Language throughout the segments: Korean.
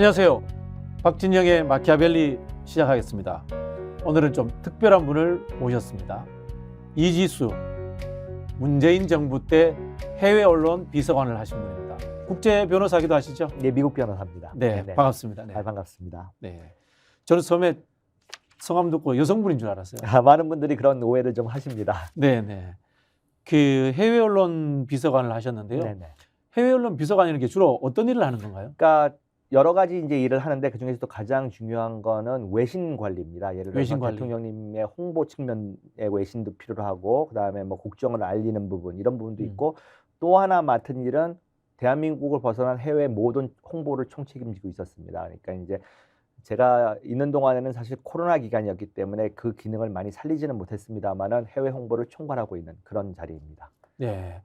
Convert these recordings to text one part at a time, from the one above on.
안녕하세요. 박진영의 마키아벨리 시작하겠습니다. 오늘은 좀 특별한 분을 모셨습니다. 이지수, 문재인 정부 때 해외 언론 비서관을 하신 분입니다. 국제 변호사기도 하시죠? 네, 미국 변호사입니다. 네, 네네. 반갑습니다. 네. 반갑습니다. 네. 저는 처음에 성함 듣고 여성분인 줄 알았어요. 많은 분들이 그런 오해를 좀 하십니다. 네, 네. 그 해외 언론 비서관을 하셨는데요. 네네. 해외 언론 비서관이라는 게 주로 어떤 일을 하는 건가요? 그러니까 여러 가지 이제 일을 하는데 그 중에서도 가장 중요한 거는 외신 관리입니다. 예를 들어서 외신 관리. 대통령님의 홍보 측면의 외신도 필요로 하고, 그다음에 뭐 국정을 알리는 부분 이런 부분도 있고, 또 하나 맡은 일은 대한민국을 벗어난 해외 모든 홍보를 총책임지고 있었습니다. 그러니까 이제 제가 있는 동안에는 사실 코로나 기간이었기 때문에 그 기능을 많이 살리지는 못했습니다만은 해외 홍보를 총괄하고 있는 그런 자리입니다. 네.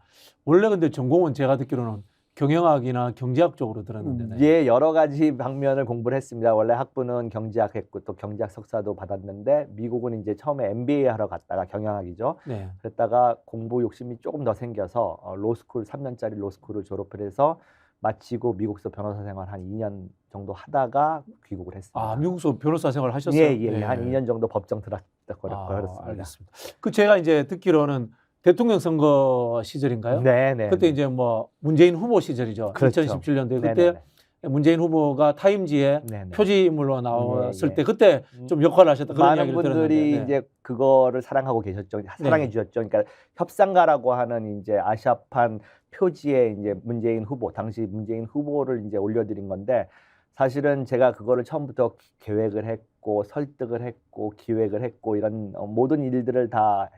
원래 근데 전공은 제가 듣기로는 경영학이나 경제학 쪽으로 들었는데. 네. 예, 여러 가지 방면을 공부를 했습니다. 원래 학부는 경제학 했고 또 경제학 석사도 받았는데 미국은 이제 처음에 MBA 하러 갔다가 경영학이죠. 네. 그랬다가 공부 욕심이 조금 더 생겨서 로스쿨 3년짜리 로스쿨을 졸업을 해서 마치고 미국에서 변호사 생활 한 2년 정도 하다가 귀국을 했습니다. 아, 미국에서 변호사 생활 하셨어요? 예, 네. 한 2년 정도 법정 들었다 아, 그랬습니다. 알겠습니다. 그 제가 이제 듣기로는 대통령 선거 시절인가요? 네. 그때 이제 뭐 문재인 후보 시절이죠. 그렇죠. 2017년도에 그때 네네네. 문재인 후보가 타임지에 네네. 표지인물로 나왔을 예. 때 그때 좀 역할을 하셨다 그런 많은 이야기를 분들이 들었는데. 네. 이제 그거를 사랑하고 계셨죠. 사랑해 주셨죠. 그러니까 협상가라고 하는 이제 아시아판 표지에 이제 문재인 후보, 당시 문재인 후보를 이제 올려드린 건데, 사실은 제가 그거를 처음부터 계획을 했고 설득을 했고 기획을 했고 이런 모든 일들을 다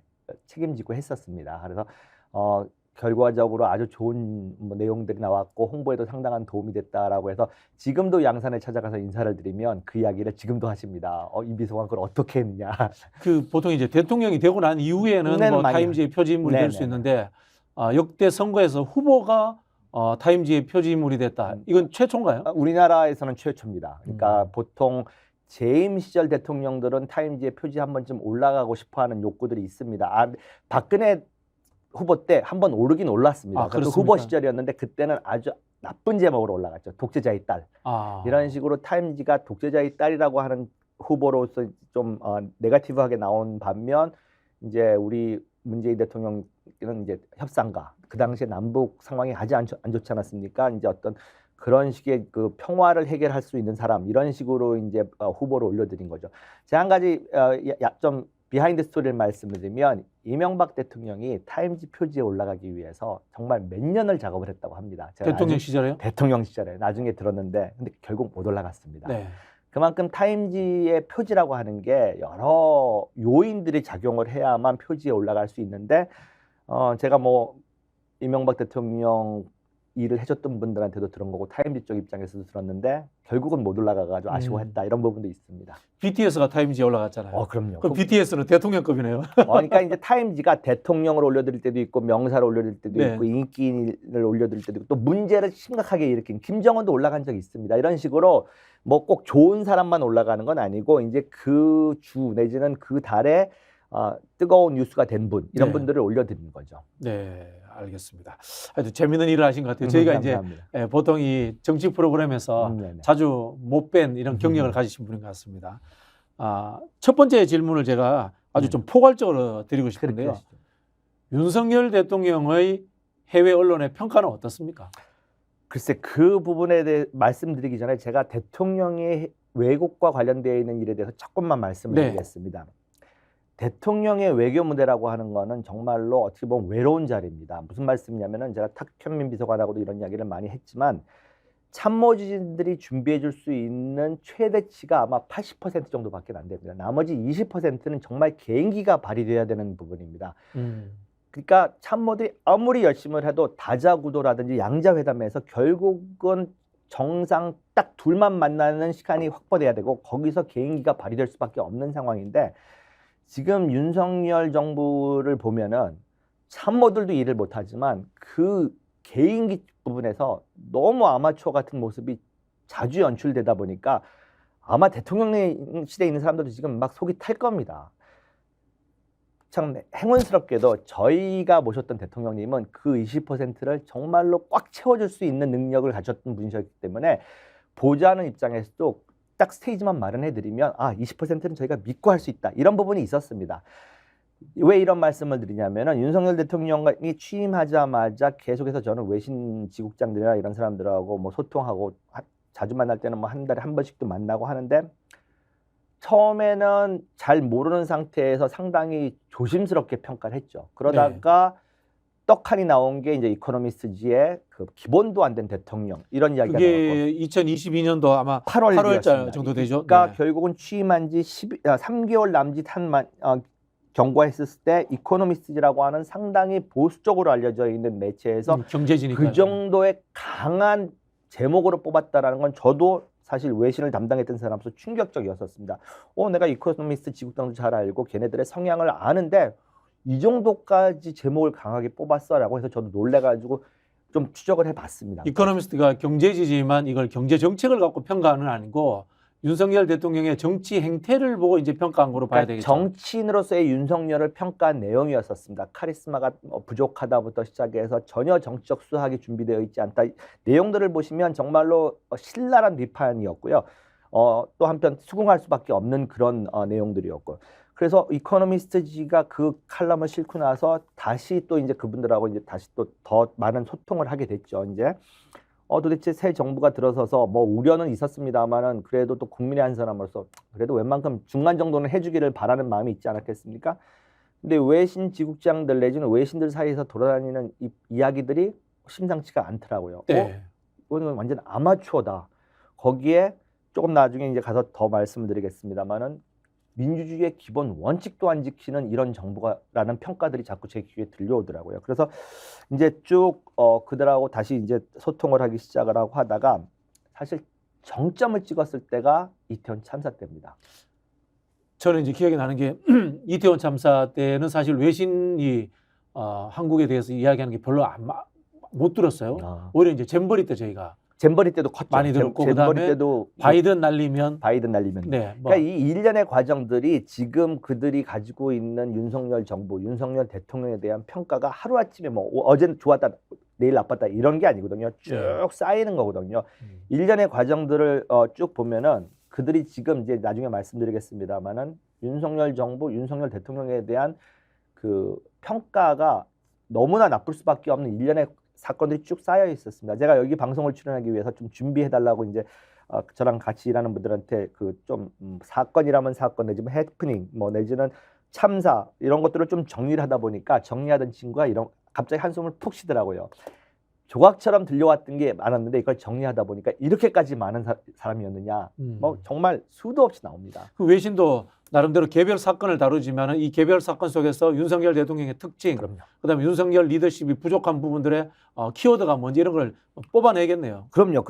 책임지고 했었습니다. 그래서 결과적으로 아주 좋은 내용들이 나왔고 홍보에도 상당한 도움이 됐다라고 해서 지금도 양산에 찾아가서 인사를 드리면 그 이야기를 지금도 하십니다. 이 비서관 그걸 어떻게 했느냐. 그 보통 이제 대통령이 되고 난 이후에는 뭐 타임지의 표지인물이 될 수 있는데 역대 선거에서 후보가 타임지의 표지인물이 됐다. 이건 최초인가요? 우리나라에서는 최초입니다. 그러니까 보통 재임 시절 대통령들은 타임지의 표지 한 번쯤 올라가고 싶어하는 욕구들이 있습니다. 박근혜 후보 때 한 번 오르긴 올랐습니다. 그것도 후보 시절이었는데 그때는 아주 나쁜 제목으로 올라갔죠. 독재자의 딸. 이런 식으로 타임지가 독재자의 딸이라고 하는 후보로서 좀 네거티브하게 나온 반면 이제 우리 문재인 대통령은 이제 협상가. 그 당시에 남북 상황이 아주 안 좋지 않았습니까? 이제 어떤 그런 식의 그 평화를 해결할 수 있는 사람 이런 식으로 이제 후보를 올려드린 거죠. 제가 한 가지 좀 비하인드 스토리를 말씀드리면 이명박 대통령이 타임지 표지에 올라가기 위해서 정말 몇 년을 작업을 했다고 합니다. 제가 대통령 시절에요? 대통령 시절에 나중에 들었는데 근데 결국 못 올라갔습니다. 네. 그만큼 타임지의 표지라고 하는 게 여러 요인들이 작용을 해야만 표지에 올라갈 수 있는데 제가 뭐 이명박 대통령 일을 해줬던 분들한테도 들은 거고 타임지 쪽 입장에서도 들었는데 결국은 못 올라가가지고 아쉬워했다 이런 부분도 있습니다. BTS가 타임지에 올라갔잖아요. 그럼요. 그럼 BTS는 대통령급이네요. 그러니까 이제 타임지가 대통령을 올려드릴 때도 있고 명사를 올려드릴 때도 네. 있고 인기인을 올려드릴 때도 있고 또 문제를 심각하게 일으킨 김정은도 올라간 적이 있습니다. 이런 식으로 뭐 꼭 좋은 사람만 올라가는 건 아니고 이제 그 주 내지는 그 달에 뜨거운 뉴스가 된 분 이런 분들을 올려드리는 거죠. 네, 알겠습니다. 하여튼 재미있는 일을 하신 것 같아요. 저희가 이제 보통 이 정치 프로그램에서 자주 못 뵌 이런 경력을 가지신 분인 것 같습니다. 첫 번째 질문을 제가 아주 좀 포괄적으로 드리고 싶은데요. 윤석열 대통령의 해외 언론의 평가는 어떻습니까? 글쎄 그 부분에 대해 말씀드리기 전에 제가 대통령의 외국과 관련되어 있는 일에 대해서 조금만 말씀을 드리겠습니다. 대통령의 외교 무대라고 하는 거는 정말로 어떻게 보면 외로운 자리입니다. 무슨 말씀이냐면은 제가 탁현민 비서관하고도 이런 이야기를 많이 했지만 참모진들이 준비해 줄 수 있는 최대치가 아마 80% 정도밖에 안 됩니다. 나머지 20%는 정말 개인기가 발휘돼야 되는 부분입니다. 그러니까 참모들이 아무리 열심히 해도 다자구도라든지 양자회담에서 결국은 정상 딱 둘만 만나는 시간이 확보돼야 되고 거기서 개인기가 발휘될 수밖에 없는 상황인데 지금 윤석열 정부를 보면은 참모들도 일을 못하지만 그 개인기 부분에서 너무 아마추어 같은 모습이 자주 연출되다 보니까 아마 대통령 시대에 있는 사람들도 지금 막 속이 탈 겁니다. 참 행운스럽게도 저희가 모셨던 대통령님은 그 20%를 정말로 꽉 채워줄 수 있는 능력을 가졌던 분이셨기 때문에 보좌하는 입장에서도 딱 스테이지만 마련해드리면 20%는 저희가 믿고 할 수 있다. 이런 부분이 있었습니다. 왜 이런 말씀을 드리냐면은 윤석열 대통령이 취임하자마자 계속해서 저는 외신 지국장들이나 이런 사람들하고 뭐 소통하고 자주 만날 때는 뭐 한 달에 한 번씩도 만나고 하는데 처음에는 잘 모르는 상태에서 상당히 조심스럽게 평가를 했죠. 그러다가 떡하니 나온 게 이제 이코노미스트지의 그 기본도 안 된 대통령 이런 이야기가 나왔고 그게 2022년도 아마 8월달 정도 되죠. 그러니까 결국은 취임한 지 3개월 남짓 경과했을 때 이코노미스트라고 하는 상당히 보수적으로 알려져 있는 매체에서 경제지니까요. 그 정도의 강한 제목으로 뽑았다라는 건 저도 사실 외신을 담당했던 사람으로서 충격적이었었습니다. 내가 이코노미스트 지국장도 잘 알고 걔네들의 성향을 아는데 이 정도까지 제목을 강하게 뽑았어라고 해서 저도 놀래가지고 좀 추적을 해봤습니다. 이코노미스트가 경제지지만 이걸 경제 정책을 갖고 평가는 아니고 윤석열 대통령의 정치 행태를 보고 이제 평가한 거로 봐야 되겠죠. 정치인으로서의 윤석열을 평가한 내용이었었습니다. 카리스마가 부족하다부터 시작해서 전혀 정치적 수학이 준비되어 있지 않다. 내용들을 보시면 정말로 신랄한 비판이었고요. 또 한편 수긍할 수밖에 없는 그런 내용들이었고. 그래서 이코노미스트지가 그 칼럼을 싣고 나서 다시 또 이제 그분들하고 이제 다시 또 더 많은 소통을 하게 됐죠. 이제 도대체 새 정부가 들어서서 뭐 우려는 있었습니다만은 그래도 또 국민의 한 사람으로서 그래도 웬만큼 중간 정도는 해주기를 바라는 마음이 있지 않았겠습니까? 근데 외신 지국장들 내지는 외신들 사이에서 돌아다니는 이야기들이 심상치가 않더라고요. 이거는 완전 아마추어다. 거기에 조금 나중에 이제 가서 더 말씀을 드리겠습니다만은 민주주의의 기본 원칙도 안 지키는 이런 정부가라는 평가들이 자꾸 제 귀에 들려오더라고요. 그래서 이제 쭉 그들하고 다시 이제 소통을 하기 시작을 하고 하다가 사실 정점을 찍었을 때가 이태원 참사 때입니다. 저는 이제 기억이 나는 게 이태원 참사 때는 사실 외신이 한국에 대해서 이야기하는 게 별로 못 들었어요. 오히려 이제 잼버리 때 저희가 잼버리 때도 컸죠. 많이 들었고 그다음에 때도 바이든 날리면 네, 그러니까 이 일련의 과정들이 지금 그들이 가지고 있는 윤석열 정부, 윤석열 대통령에 대한 평가가 하루아침에 뭐 어제는 좋았다, 내일 나빴다 이런 게 아니거든요. 쭉 쌓이는 거거든요. 일련의 과정들을 쭉 보면은 그들이 지금 이제 나중에 말씀드리겠습니다만은 윤석열 정부, 윤석열 대통령에 대한 그 평가가 너무나 나쁠 수밖에 없는 일련의 사건들이 쭉 쌓여 있었습니다. 제가 여기 방송을 출연하기 위해서 좀 준비해달라고 이제 저랑 같이 일하는 분들한테 그 좀 사건이라면 사건 내지는 해프닝 뭐 내지는 참사 이런 것들을 좀 정리를 하다 보니까 정리하던 친구가 이런 갑자기 한숨을 푹 쉬더라고요. 조각처럼 들려왔던 게 많았는데 이걸 정리하다 보니까 이렇게까지 많은 사람이었느냐. 뭐 정말 수도 없이 나옵니다. 그 외신도 나름대로 개별 사건을 다루지만 이 개별 사건 속에서 윤석열 대통령의 특징, 그다음에 윤석열 리더십이 부족한 부분들의 키워드가 뭔지 이런 걸 뽑아내겠네요. 그럼요.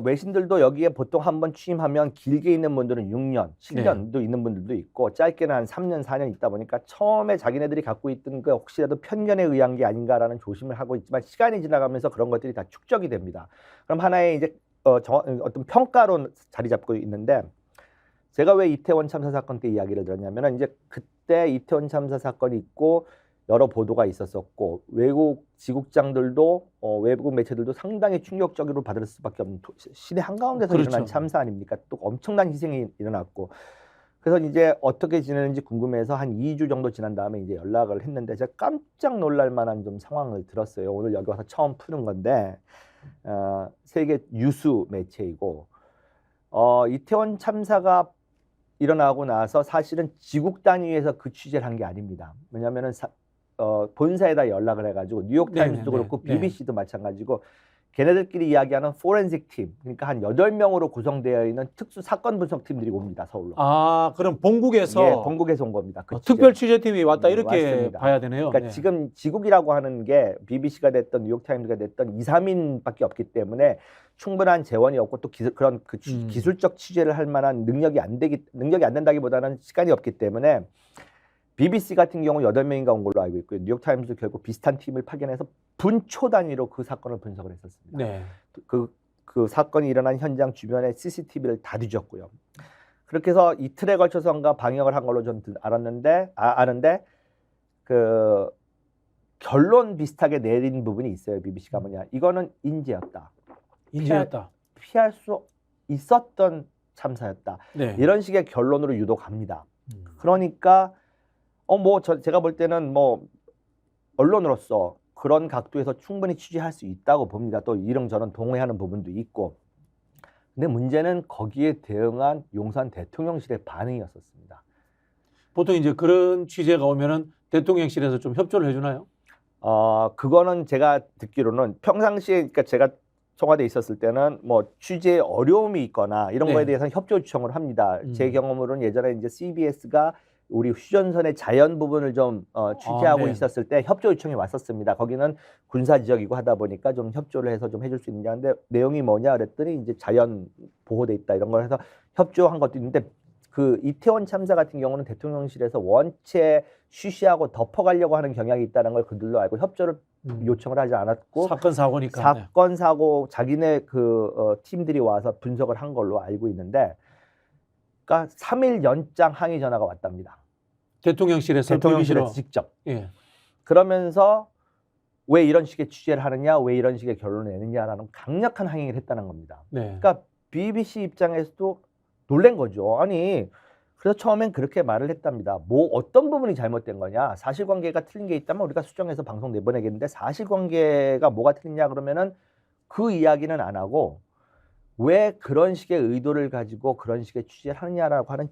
외신들도 여기에 보통 한번 취임하면 길게 있는 분들은 6년, 7년도 있는 분들도 있고 짧게는 한 3년, 4년 있다 보니까 처음에 자기네들이 갖고 있던 그 혹시라도 편견에 의한 게 아닌가라는 조심을 하고 있지만 시간이 지나가면서 그런 것들이 다 축적이 됩니다. 그럼 하나의 이제 어떤 평가로 자리 잡고 있는데 제가 왜 이태원 참사 사건 때 이야기를 들었냐면 이제 그때 이태원 참사 사건이 있고 여러 보도가 있었었고 외국 지국장들도 외국 매체들도 상당히 충격적으로 받을 수밖에 없는 시대 한가운데서 일어난 참사 아닙니까? 또 엄청난 희생이 일어났고 그래서 이제 어떻게 지내는지 궁금해서 한 2주 정도 지난 다음에 이제 연락을 했는데 제가 깜짝 놀랄 만한 좀 상황을 들었어요. 오늘 여기 와서 처음 푸는 건데 세계 유수 매체이고 이태원 참사가 일어나고 나서 사실은 지국 단위에서 그 취재를 한 게 아닙니다. 왜냐하면은 본사에다 연락을 해가지고 뉴욕타임스도 그렇고 BBC도 마찬가지고 걔네들끼리 이야기하는 포렌식 팀, 그러니까 한 8명으로 구성되어 있는 특수 사건 분석팀들이 옵니다. 서울로. 그럼 본국에서? 본국에서 온 겁니다. 특별 취재팀이 왔다 이렇게 왔습니다. 봐야 되네요. 그러니까 지금 지국이라고 하는 게 BBC가 됐던 뉴욕타임스가 됐던 2, 3인밖에 없기 때문에 충분한 재원이 없고 또 그런 기술적 취재를 할 만한 능력이 안 된다기보다는 시간이 없기 때문에 BBC 같은 경우 8명인가 온 걸로 알고 있고요. 뉴욕타임스도 결국 비슷한 팀을 파견해서 분초 단위로 그 사건을 분석을 했었습니다. 그 사건이 일어난 현장 주변에 CCTV를 다 뒤졌고요. 그렇게 해서 이틀에 걸쳐서인가 방역을 한 걸로 좀 아는데 그 결론 비슷하게 내린 부분이 있어요. BBC가 뭐냐. 이거는 인재였다. 인재였다. 피할 수 있었던 참사였다. 네. 이런 식의 결론으로 유독합니다. 그러니까 제가 볼 때는 뭐 언론으로서 그런 각도에서 충분히 취재할 수 있다고 봅니다. 또 이런저런 동의하는 부분도 있고. 근데 문제는 거기에 대응한 용산 대통령실의 반응이었었습니다. 보통 이제 그런 취재가 오면은 대통령실에서 좀 협조를 해주나요? 그거는 제가 듣기로는 평상시에, 그러니까 제가 청와대에 있었을 때는 뭐 취재에 어려움이 있거나 이런 거에 대해서는 협조 요청을 합니다. 제 경험으로는 예전에 이제 CBS가 우리 휴전선의 자연 부분을 좀 취재하고 있었을 때 협조 요청이 왔었습니다. 거기는 군사 지역이고 하다 보니까 좀 협조를 해서 좀 해줄 수 있느냐. 근데 내용이 뭐냐 그랬더니 이제 자연 보호돼 있다 이런 걸 해서 협조한 것도 있는데, 그 이태원 참사 같은 경우는 대통령실에서 원체 쉬쉬하고 덮어가려고 하는 경향이 있다는 걸 그들도 알고 협조를 요청을 하지 않았고, 사건 사고니까 사건 사고 자기네 팀들이 와서 분석을 한 걸로 알고 있는데, 그러니까 3일 연장 항의 전화가 왔답니다. 대통령실에서 직접. 예. 그러면서 왜 이런 식의 취재를 하느냐, 왜 이런 식의 결론을 내느냐라는 강력한 항의를 했다는 겁니다. 네. 그러니까 BBC 입장에서도 놀란 거죠. 아니, 그래서 처음엔 그렇게 말을 했답니다. 뭐 어떤 부분이 잘못된 거냐, 사실관계가 틀린 게 있다면 우리가 수정해서 방송 내보내겠는데 사실관계가 뭐가 틀리냐 그러면은 그 이야기는 안 하고 왜 그런 식의 의도를 가지고 그런 식의 취재를 하느냐라고 하는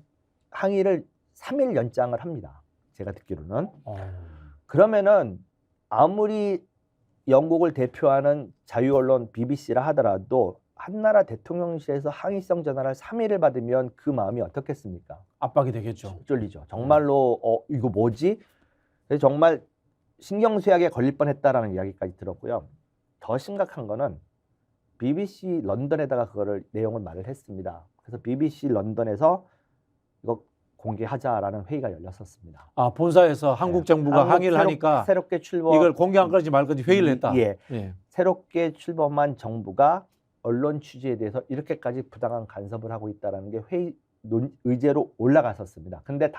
항의를 3일 연장을 합니다. 제가 듣기로는. 그러면은 아무리 영국을 대표하는 자유언론 BBC라 하더라도 한나라 대통령실에서 항의성 전화를 3일을 받으면 그 마음이 어떻겠습니까? 압박이 되겠죠. 쫄리죠. 정말로 이거 뭐지? 그래서 정말 신경쇠약에 걸릴 뻔했다라는 이야기까지 들었고요. 더 심각한 거는 BBC 런던에다가 그거를 내용을 말을 했습니다. 그래서 BBC 런던에서 이거 공개하자라는 회의가 열렸었습니다. 본사에서 한국 정부가 항의를 하니까 새롭게 출범, 이걸 공개할 건지 말 건지 회의를 했다. 예. 새롭게 출범한 정부가 언론 취재에 대해서 이렇게까지 부당한 간섭을 하고 있다는 게 회의 의제로 올라갔었습니다. 근데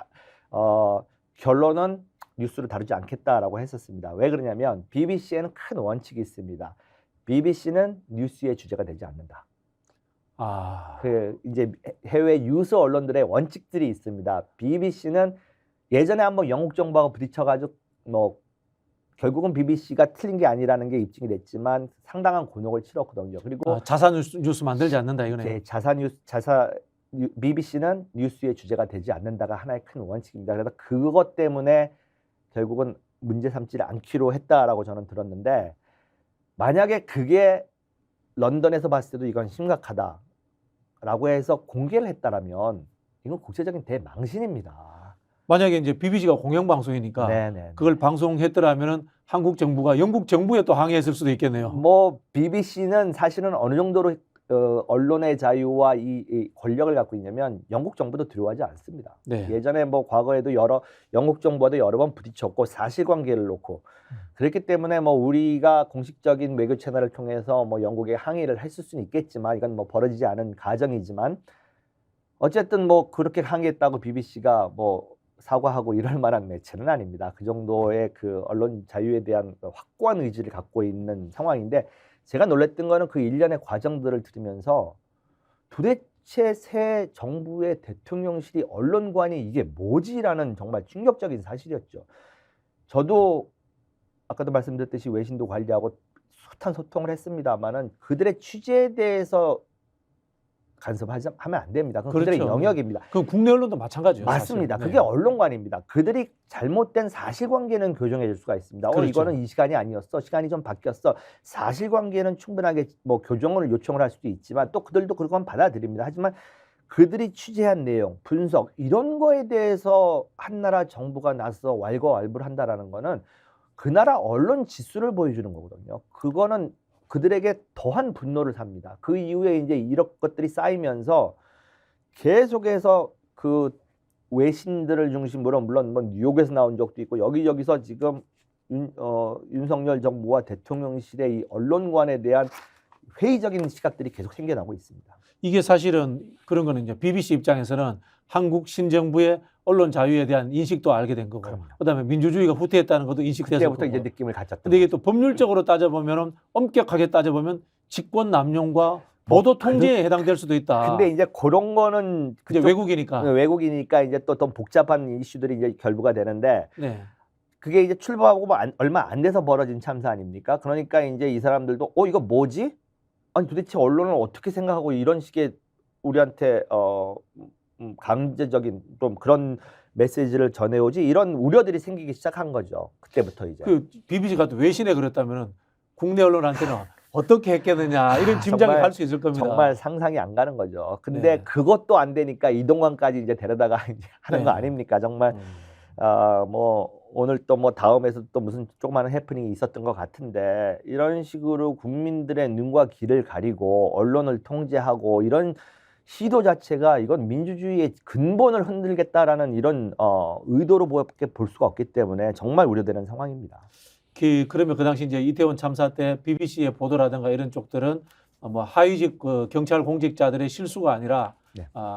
결론은 뉴스를 다루지 않겠다라고 했었습니다. 왜 그러냐면 BBC에는 큰 원칙이 있습니다. BBC는 뉴스의 주제가 되지 않는다. 이제 해외 유수 언론들의 원칙들이 있습니다. BBC는 예전에 한번 영국 정부하고 부딪혀가지고 결국은 BBC가 틀린 게 아니라는 게 입증이 됐지만 상당한 곤혹을 치렀거든요. 그리고 자사 뉴스 만들지 않는다 이거네요. BBC는 뉴스의 주제가 되지 않는다가 하나의 큰 원칙입니다. 그래서 그것 때문에 결국은 문제 삼지를 않기로 했다라고 저는 들었는데, 만약에 그게 런던에서 봤을 때도 이건 심각하다라고 해서 공개를 했다라면 이건 국제적인 대망신입니다. 만약에 이제 BBC가 공영방송이니까 그걸 방송했더라면은 한국 정부가 영국 정부에 또 항의했을 수도 있겠네요. 뭐 BBC는 사실은 어느 정도로 언론의 자유와 이 권력을 갖고 있냐면 영국 정부도 두려워하지 않습니다. 예전에 뭐 과거에도 영국 정부와도 여러 번 부딪혔고 사실관계를 놓고 그렇기 때문에 뭐 우리가 공식적인 외교 채널을 통해서 뭐 영국에 항의를 했을 수는 있겠지만 이건 뭐 벌어지지 않은 가정이지만 어쨌든 뭐 그렇게 항의했다고 BBC가 뭐 사과하고 이럴 만한 매체는 아닙니다. 그 정도의 그 언론 자유에 대한 확고한 의지를 갖고 있는 상황인데, 제가 놀랬던 거는 그 일련의 과정들을 들으면서 도대체 새 정부의 대통령실이 언론관이 이게 뭐지라는 정말 충격적인 사실이었죠. 저도 아까도 말씀드렸듯이 외신도 관리하고 숱한 소통을 했습니다만은 그들의 취재에 대해서 간섭하면 안 됩니다. 그건 그들의 영역입니다. 그럼 국내 언론도 마찬가지예요. 맞습니다. 그게 언론관입니다. 그들이 잘못된 사실관계는 교정해 줄 수가 있습니다. 이거는 이 시간이 아니었어. 시간이 좀 바뀌었어. 사실관계는 충분하게 뭐 교정을 요청을 할 수도 있지만 또 그들도 그건 받아들입니다. 하지만 그들이 취재한 내용, 분석 이런 거에 대해서 한나라 정부가 나서 왈가왈부를 한다라는 거는 그 나라 언론 지수를 보여주는 거거든요. 그거는 그들에게 더한 분노를 삽니다. 그 이후에 이제 이런 것들이 쌓이면서 계속해서 그 외신들을 중심으로 물론 뭐 뉴욕에서 나온 적도 있고 여기저기서 지금 윤석열 정부와 대통령실의 이 언론관에 대한 회의적인 시각들이 계속 생겨나고 있습니다. 이게 사실은 그런 거는 이제 BBC 입장에서는 한국 신정부의 언론 자유에 대한 인식도 알게 된 거고, 그다음에 민주주의가 후퇴했다는 것도 인식돼서 그때부터 이제 느낌을 가졌던. 근데 이게 또 법률적으로 따져보면은 엄격하게 따져보면 직권 남용과 보도 통제에 해당될 수도 있다. 근데 이제 그런 거는 이제 외국이니까 이제 또 더 복잡한 이슈들이 이제 결부가 되는데 네. 그게 이제 출범하고 얼마 안 돼서 벌어진 참사 아닙니까? 그러니까 이제 이 사람들도 이거 뭐지? 아니 도대체 언론을 어떻게 생각하고 이런 식의 우리한테 강제적인 좀 그런 메시지를 전해오지 이런 우려들이 생기기 시작한 거죠. 그때부터 이제. 그 BBC 같은 외신에 그랬다면은 국내 언론한테는 어떻게 했겠느냐 이런 짐작이 갈 수 있을 겁니다. 정말 상상이 안 가는 거죠. 근데 그것도 안 되니까 이동관까지 이제 데려다가 이제 하는 거 아닙니까? 정말 뭐 오늘 또 뭐 다음에서 또 무슨 조그마한 해프닝이 있었던 것 같은데 이런 식으로 국민들의 눈과 귀를 가리고 언론을 통제하고 이런 시도 자체가 이건 민주주의의 근본을 흔들겠다라는 이런 의도로밖에 볼 수가 없기 때문에 정말 우려되는 상황입니다. 그러면 그 당시 이제 이태원 참사 때 BBC의 보도라든가 이런 쪽들은 뭐 하위직 경찰 공직자들의 실수가 아니라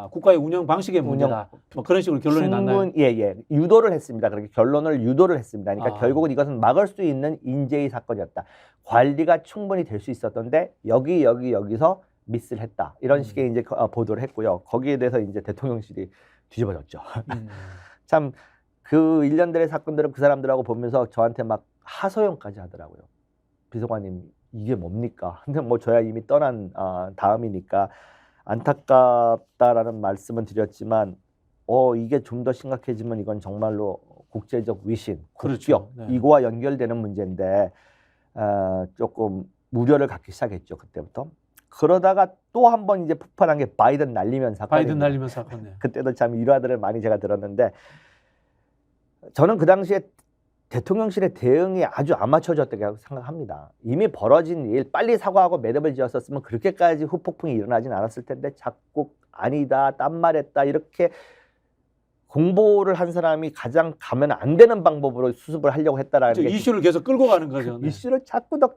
국가의 운영 방식의 문제다. 뭐 그런 식으로 결론이 났나요? 예. 유도를 했습니다. 그렇게 결론을 유도를 했습니다. 그러니까 결국은 이것은 막을 수 있는 인재의 사건이었다. 관리가 충분히 될 수 있었던데 여기서 미스를 했다. 이런 식의 이제 보도를 했고요. 거기에 대해서 이제 대통령실이 뒤집어졌죠. 참 그 일련들의 사건들을 그 사람들하고 보면서 저한테 막 하소연까지 하더라고요. 비서관님 이게 뭡니까? 근데 뭐 저야 이미 떠난 다음이니까 안타깝다라는 말씀은 드렸지만 이게 좀 더 심각해지면 이건 정말로 국제적 위신, 국격 이거와 연결되는 문제인데 조금 우려를 갖기 시작했죠. 그때부터. 그러다가 또 한 번 이제 폭발한 게 바이든 날리면 사건입니다. 바이든 날리면 사건. 그때도 참 일화들을 많이 제가 들었는데 저는 그 당시에 대통령실의 대응이 아주 아마추어졌다고 생각합니다. 이미 벌어진 일 빨리 사과하고 매듭을 지었었으면 그렇게까지 후폭풍이 일어나진 않았을 텐데 자꾸 아니다, 딴말했다 이렇게 공보를 한 사람이 가장 가면 안 되는 방법으로 수습을 하려고 했다라는 게 이슈를 계속 끌고 가는 거죠. 이슈를 자꾸 더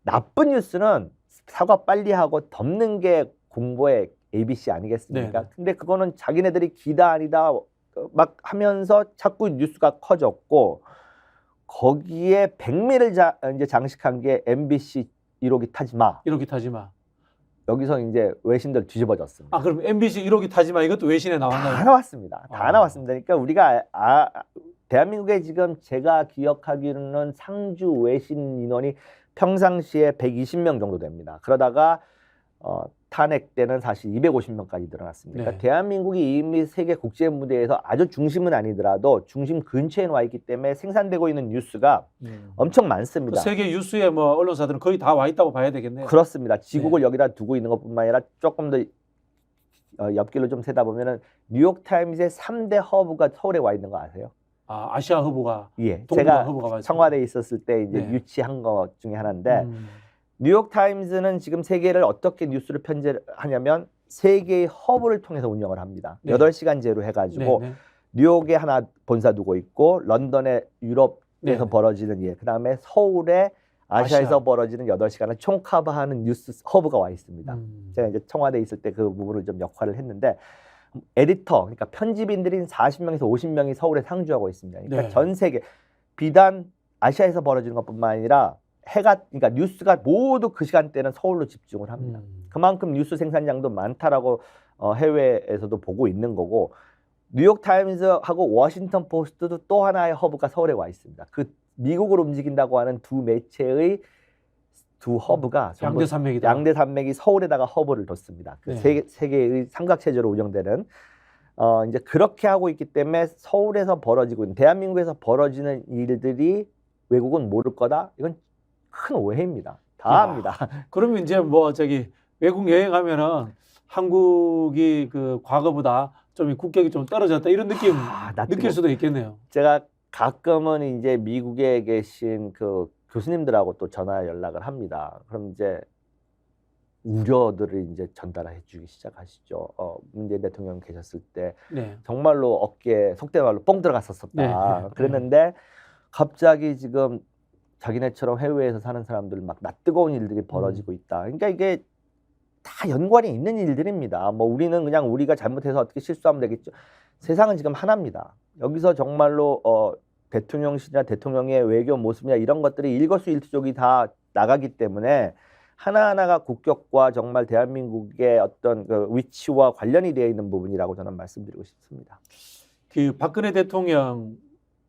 나쁜 뉴스는 사과 빨리 하고 덮는 게 공보의 ABC 아니겠습니까? 근데 그거는 자기네들이 기다 아니다 막 하면서 자꾸 뉴스가 커졌고 거기에 백미를 이제 장식한 게 MBC 1호기 타지 마. 1호기 타지 마. 여기서 이제 외신들 뒤집어졌습니다. 그럼 MBC 1호기 타지 마 이것도 외신에 나왔나요? 다 나왔습니다. 다 나왔습니다. 그러니까 우리가 대한민국에 지금 제가 기억하기로는 상주 외신 인원이 평상시에 120명 정도 됩니다. 그러다가 탄핵 때는 사실 250명까지 늘어났습니다. 그러니까 대한민국이 이미 세계 국제 무대에서 아주 중심은 아니더라도 중심 근처에 와 있기 때문에 생산되고 있는 뉴스가 엄청 많습니다. 세계 뉴스에 뭐 언론사들은 거의 다 와 있다고 봐야 되겠네요. 그렇습니다. 지국을 여기다 두고 있는 것뿐만 아니라 조금 더 옆길로 좀 세다 보면은 뉴욕 타임즈의 3대 허브가 서울에 와 있는 거 아세요? 아시아 허브가 제가 허브가 청와대에 있었을 때 이제 유치한 것 중에 하나인데 뉴욕 타임즈는 지금 세계를 어떻게 뉴스를 편제하냐면 세 개의 허브를 통해서 운영을 합니다. 8시간제로 해가지고 뉴욕에 하나 본사 두고 있고 런던에 유럽에서 벌어지는 그다음에 서울에 아시아에서 벌어지는 8시간을 총 커버하는 뉴스 허브가 와 있습니다. 제가 이제 청와대에 있을 때 그 부분을 좀 역할을 했는데 에디터, 그러니까 편집인들인 40명에서 50명이 서울에 상주하고 있습니다. 그러니까 전 세계 비단 아시아에서 벌어지는 것뿐만 아니라 그러니까 뉴스가 모두 그 시간대는 서울로 집중을 합니다. 그만큼 뉴스 생산량도 많다라고 해외에서도 보고 있는 거고 뉴욕 타임즈하고 워싱턴 포스트도 또 하나의 허브가 서울에 와 있습니다. 그 미국을 움직인다고 하는 두 매체의 두 허브가 양대 산맥이다. 양대 산맥이 서울에다가 허브를 뒀습니다. 그 세 개의 삼각체제로 운영되는 이제 그렇게 하고 있기 때문에 서울에서 벌어지고 있는 대한민국에서 벌어지는 일들이 외국은 모를 거다. 이건 큰 오해입니다. 다 압니다. 그러면 이제 뭐 외국 여행하면은 한국이 그 과거보다 좀 국격이 좀 떨어졌다 이런 느낌 느낄 수도 있겠네요. 제가 가끔은 이제 미국에 계신 그 교수님들하고 또 전화 연락을 합니다. 그럼 이제 우려들을 이제 전달해 주기 시작하시죠. 문재인 대통령 계셨을 때 정말로 어깨에 속된 말로 뻥 들어갔었다. 그랬는데 갑자기 지금 자기네처럼 해외에서 사는 사람들 막 낯뜨거운 일들이 벌어지고 있다. 그러니까 이게 다 연관이 있는 일들입니다. 뭐 우리는 그냥 우리가 잘못해서 어떻게 실수하면 되겠죠. 세상은 지금 하나입니다. 여기서 정말로 대통령실이나 대통령의 외교 모습이나 이런 것들이 일거수일투족이 다 나가기 때문에 하나하나가 국격과 정말 대한민국의 어떤 그 위치와 관련이 되어 있는 부분이라고 저는 말씀드리고 싶습니다. 그 박근혜 대통령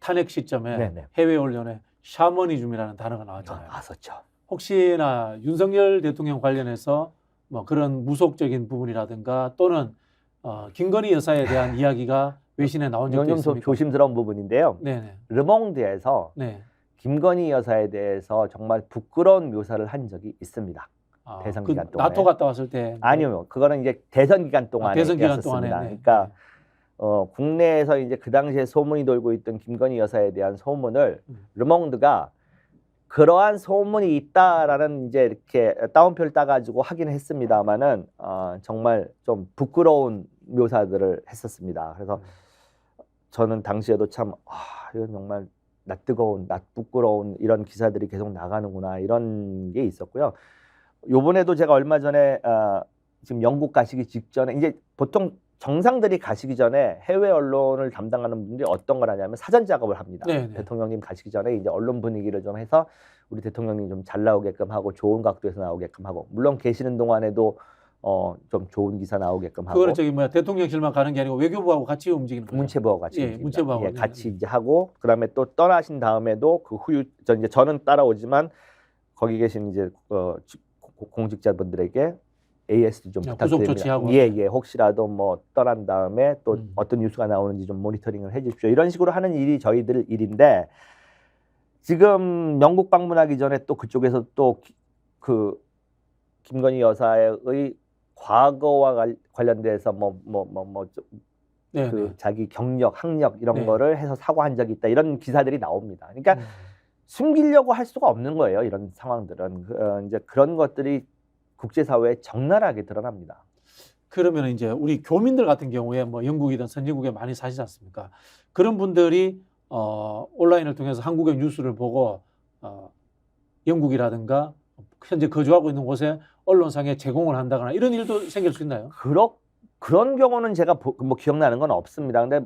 탄핵 시점에 네네. 해외 언론에 샤머니즘이라는 단어가 나왔잖아요. 나왔었죠. 혹시나 윤석열 대통령 관련해서 뭐 그런 무속적인 부분이라든가 또는 김건희 여사에 대한 이야기가 외신에 나온 적도 이건 좀 있습니까? 조심스러운 부분인데요. 네네. 르몽드에서 네. 김건희 여사에 대해서 정말 부끄러운 묘사를 한 적이 있습니다. 대선 그 기간 동안에. 나토 갔다 왔을 때. 아니요, 그거는 이제 대선 기간 동안에 대선 기간 했었습니다. 동안에. 네. 그러니까 국내에서 이제 그 당시에 소문이 돌고 있던 김건희 여사에 대한 소문을 르몽드가 그러한 소문이 있다라는 이제 이렇게 따옴표를 따가지고 하긴 했습니다만은 정말 좀 부끄러운 묘사들을 했었습니다. 그래서 저는 당시에도 참 이건 정말 낯뜨거운, 낯부끄러운 이런 기사들이 계속 나가는구나 이런 게 있었고요. 요번에도 제가 얼마 전에 지금 영국 가시기 직전에 이제 보통 정상들이 가시기 전에 해외 언론을 담당하는 분들이 어떤 걸 하냐면 사전 작업을 합니다. 네네. 대통령님 가시기 전에 이제 언론 분위기를 좀 해서 우리 대통령님 좀 잘 나오게끔 하고 좋은 각도에서 나오게끔 하고 물론 계시는 동안에도 좀 좋은 기사 나오게끔 하고. 그거는 저기 뭐야 대통령실만 가는 게 아니고 외교부하고 같이 움직이는 거죠. 문체부하고 같이 예, 문체부하고 예, 같이 이제 하고 그다음에 또 떠나신 다음에도 그 후유 이제 저는 따라오지만 거기 계신 이제 공직자분들에게 AS도 좀 부탁드립니다. 구속 조치하고. 예, 혹시라도 뭐 떠난 다음에 또 어떤 뉴스가 나오는지 좀 모니터링을 해주십시오. 이런 식으로 하는 일이 저희들 일인데 지금 영국 방문하기 전에 또 그쪽에서 또 그 김건희 여사의 과거와 관련돼서 그 자기 경력, 학력 이런 거를 해서 사과한 적이 있다 이런 기사들이 나옵니다. 그러니까 숨기려고 할 수가 없는 거예요. 이런 상황들은 이제 그런 것들이 국제사회에 적나라하게 드러납니다. 그러면 이제 우리 교민들 같은 경우에 뭐 영국이든 선진국에 많이 사시지 않습니까? 그런 분들이 온라인을 통해서 한국의 뉴스를 보고 영국이라든가 현재 거주하고 있는 곳에 언론상에 제공을 한다거나 이런 일도 생길 수 있나요? 그런 경우는 제가 뭐 기억나는 건 없습니다. 근데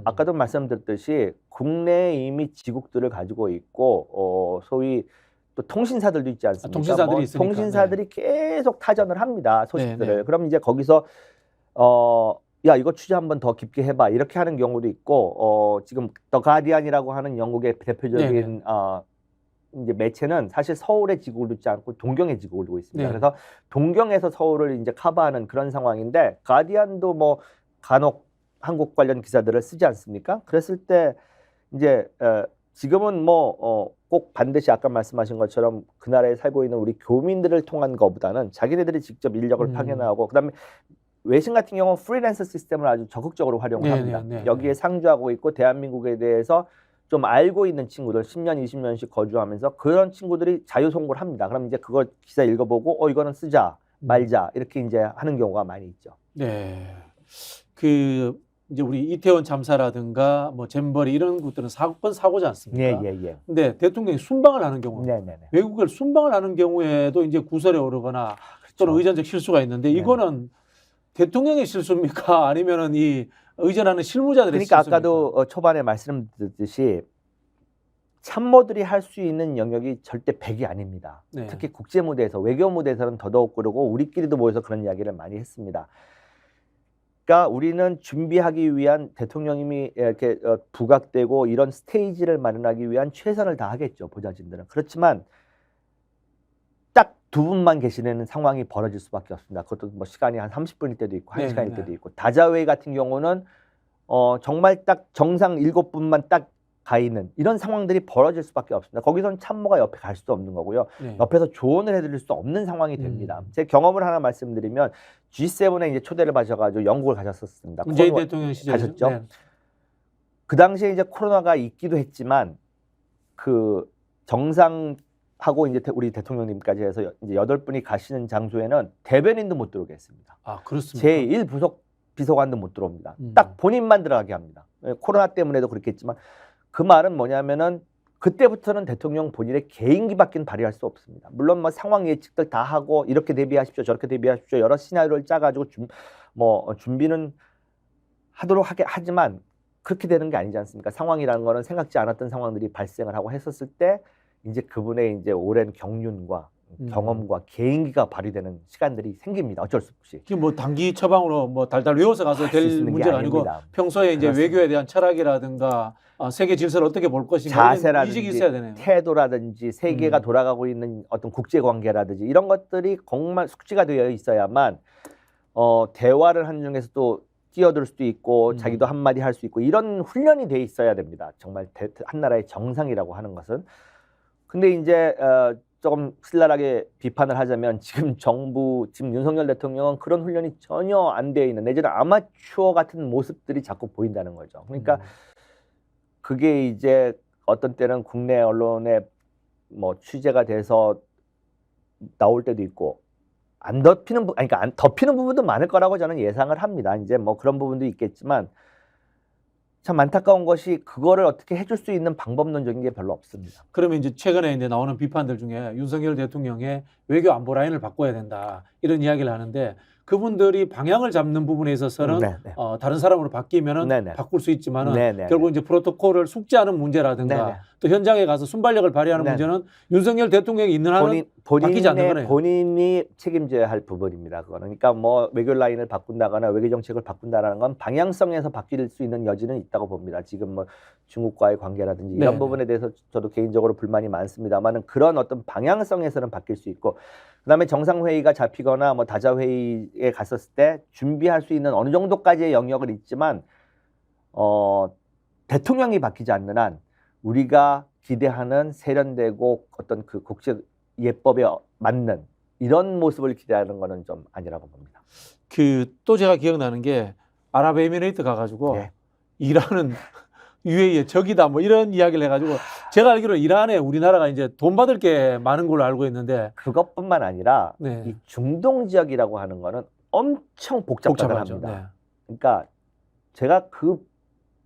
아까도 말씀드렸듯이 국내에 이미 지국들을 가지고 있고 소위 또 통신사들도 있지 않습니까? 통신사들이 있으니까. 통신사들이 계속 타전을 합니다. 소식들을. 네. 그럼 이제 거기서 야 이거 취재 한번 더 깊게 해봐 이렇게 하는 경우도 있고 지금 더 가디언이라고 하는 영국의 대표적인 이제 매체는 사실 서울에 지국을 두지 않고 동경에 지국을 두고 있습니다. 그래서 동경에서 서울을 이제 커버하는 그런 상황인데 가디언도 뭐 간혹 한국 관련 기사들을 쓰지 않습니까? 그랬을 때 이제 지금은 뭐 꼭 반드시 아까 말씀하신 것처럼 그 나라에 살고 있는 우리 교민들을 통한 것보다는 자기네들이 직접 인력을 파견하고 그다음에 외신 같은 경우는 프리랜서 시스템을 아주 적극적으로 활용을 합니다. 여기에 상주하고 있고 대한민국에 대해서 좀 알고 있는 친구들 10년, 20년씩 거주하면서 그런 친구들이 자유송고를 합니다. 그럼 이제 그걸 기사 읽어보고 이거는 쓰자, 말자 이렇게 이제 하는 경우가 많이 있죠. 네. 이제 우리 이태원 참사라든가 뭐 잼버리 이런 것들은 사고지 않습니까? 예. 근데 대통령이 순방을 하는 경우, 외국을 순방을 하는 경우에도 이제 구설에 오르거나 또는 의전적 실수가 있는데 이거는 대통령의 실수입니까? 아니면은 이 의전하는 실무자들의 실수입니까? 실수입니까? 아까도 초반에 말씀드렸듯이 참모들이 할 수 있는 영역이 절대 100이 아닙니다. 특히 국제 무대에서 외교 무대에서는 더더욱 그러고 우리끼리도 모여서 그런 이야기를 많이 했습니다. 그러니까 우리는 준비하기 위한 대통령님이 이렇게 부각되고 이런 스테이지를 마련하기 위한 최선을 다하겠죠. 보좌진들은. 그렇지만 딱 두 분만 계시는 상황이 벌어질 수밖에 없습니다. 그것도 뭐 시간이 한 30분일 때도 있고 1시간일 때도 있고 다자회의 같은 경우는 정말 딱 정상 7분만 딱 가 있는 이런 상황들이 벌어질 수밖에 없습니다. 거기서는 참모가 옆에 갈 수도 없는 거고요. 옆에서 조언을 해드릴 수 없는 상황이 됩니다. 제 경험을 하나 말씀드리면 G7에 이제 초대를 받으셔가지고 영국을 가셨었습니다. 문재인 대통령 시절에 가셨죠. 그 당시에 이제 코로나가 있기도 했지만 그 정상하고 이제 우리 대통령님까지 해서 이제 8분이 가시는 장소에는 대변인도 못 들어오게 했습니다. 그렇습니까? 제1 비서관도 못 들어옵니다. 딱 본인만 들어가게 합니다. 코로나 때문에도 그렇겠지만 그 말은 뭐냐면은 그때부터는 대통령 본인의 개인기밖에 발휘할 수 없습니다. 물론 뭐 상황 예측들 다 하고 이렇게 대비하십시오, 저렇게 대비하십시오, 여러 시나리오를 짜가지고 준비는 하도록 하지만 그렇게 되는 게 아니지 않습니까? 상황이라는 거는 생각지 않았던 상황들이 발생을 하고 했었을 때 이제 그분의 이제 오랜 경륜과 경험과 개인기가 발휘되는 시간들이 생깁니다. 어쩔 수 없이. 지금 뭐 단기 처방으로 뭐 달달 외워서 가서 될 문제가 아니고 평소에 이제 그렇습니다. 외교에 대한 철학이라든가 세계 질서를 어떻게 볼 것인가 이런 인식이 있어야 되네요. 태도라든지 세계가 돌아가고 있는 어떤 국제 관계라든지 이런 것들이 정말 숙지가 되어 있어야만 대화를 하는 중에서 또 뛰어들 수도 있고 자기도 한마디 할 수 있고 이런 훈련이 돼 있어야 됩니다. 정말 한 나라의 정상이라고 하는 것은. 근데 이제 조금 신랄하게 비판을 하자면 지금 윤석열 대통령은 그런 훈련이 전혀 안 되어 있는 내지는 아마추어 같은 모습들이 자꾸 보인다는 거죠. 그러니까 그게 이제 어떤 때는 국내 언론에 뭐 취재가 돼서 나올 때도 있고 안 덮이는 부분도 많을 거라고 저는 예상을 합니다. 이제 뭐 그런 부분도 있겠지만 참 안타까운 것이 그거를 어떻게 해줄 수 있는 방법론적인 게 별로 없습니다. 그러면 이제 최근에 이제 나오는 비판들 중에 윤석열 대통령의 외교 안보 라인을 바꿔야 된다 이런 이야기를 하는데 그분들이 방향을 잡는 부분에 있어서는 다른 사람으로 바뀌면은 바꿀 수 있지만은 결국 이제 프로토콜을 숙지하는 문제라든가 또 현장에 가서 순발력을 발휘하는 문제는 윤석열 대통령이 있는 한은 바뀌지 않는 거네요. 본인이 책임져야 할 부분입니다. 그거는. 그러니까 뭐 외교 라인을 바꾼다거나 외교 정책을 바꾼다라는 건 방향성에서 바뀔 수 있는 여지는 있다고 봅니다. 지금 뭐 중국과의 관계라든지 이런 부분에 대해서 저도 개인적으로 불만이 많습니다만은 그런 어떤 방향성에서는 바뀔 수 있고 그다음에 정상회의가 잡히거나 뭐 다자회의에 갔었을 때 준비할 수 있는 어느 정도까지의 영역을 있지만 대통령이 바뀌지 않는 한 우리가 기대하는 세련되고 어떤 그 국제 예법에 맞는 이런 모습을 기대하는 거는 좀 아니라고 봅니다. 또 제가 기억나는 게 아랍에미레이트 가가지고 이란은 UAE의 적이다 뭐 이런 이야기를 해가지고 제가 알기로 이란에 우리나라가 이제 돈 받을 게 많은 걸로 알고 있는데 그것뿐만 아니라 이 중동 지역이라고 하는 거는 엄청 복잡합니다. 그러니까 제가 그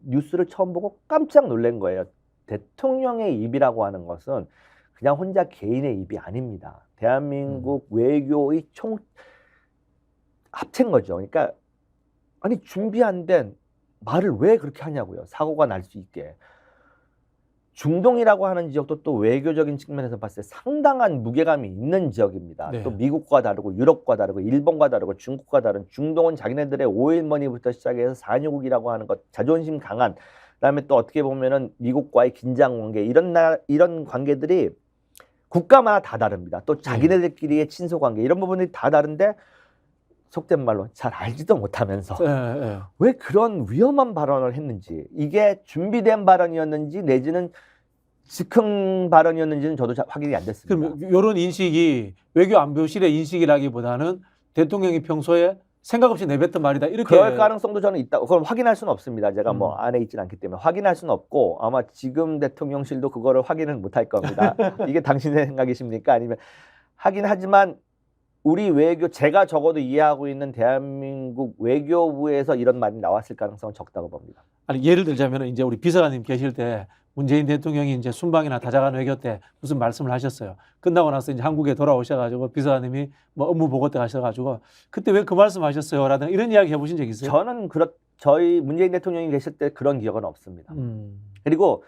뉴스를 처음 보고 깜짝 놀란 거예요. 대통령의 입이라고 하는 것은 그냥 혼자 개인의 입이 아닙니다. 대한민국 외교의 합체인 거죠. 그러니까 아니 준비 안 된 말을 왜 그렇게 하냐고요. 사고가 날 수 있게. 중동이라고 하는 지역도 또 외교적인 측면에서 봤을 때 상당한 무게감이 있는 지역입니다. 또 미국과 다르고 유럽과 다르고 일본과 다르고 중국과 다른 중동은 자기네들의 오일머니부터 시작해서 산유국이라고 하는 것 자존심 강한 그다음에 또 어떻게 보면은 미국과의 긴장 관계 이런 관계들이 국가마다 다 다릅니다. 또 자기네들끼리의 친소 관계 이런 부분들이 다 다른데 속된 말로 잘 알지도 못하면서 왜 그런 위험한 발언을 했는지 이게 준비된 발언이었는지 내지는 즉흥 발언이었는지는 저도 확인이 안 됐습니다. 그럼 이런 인식이 외교안보실의 인식이라기보다는 대통령이 평소에 생각 없이 내뱉던 말이다 이렇게 그럴 가능성도 저는 있다고 그걸 확인할 수는 없습니다. 제가 뭐 안에 있지는 않기 때문에 확인할 수는 없고 아마 지금 대통령실도 그거를 확인을 못할 겁니다. 이게 당신의 생각이십니까? 아니면 하긴 하지만 우리 외교 제가 적어도 이해하고 있는 대한민국 외교부에서 이런 말이 나왔을 가능성은 적다고 봅니다. 아니 예를 들자면 이제 우리 비서관님 계실 때 문재인 대통령이 이제 순방이나 다자간 외교 때 무슨 말씀을 하셨어요. 끝나고 나서 이제 한국에 돌아오셔가지고 비서관님이 뭐 업무 보고 때 가셔가지고 그때 왜 그 말씀하셨어요? 라든가 이런 이야기 해보신 적 있어요? 저는 저희 문재인 대통령이 계실 때 그런 기억은 없습니다. 그리고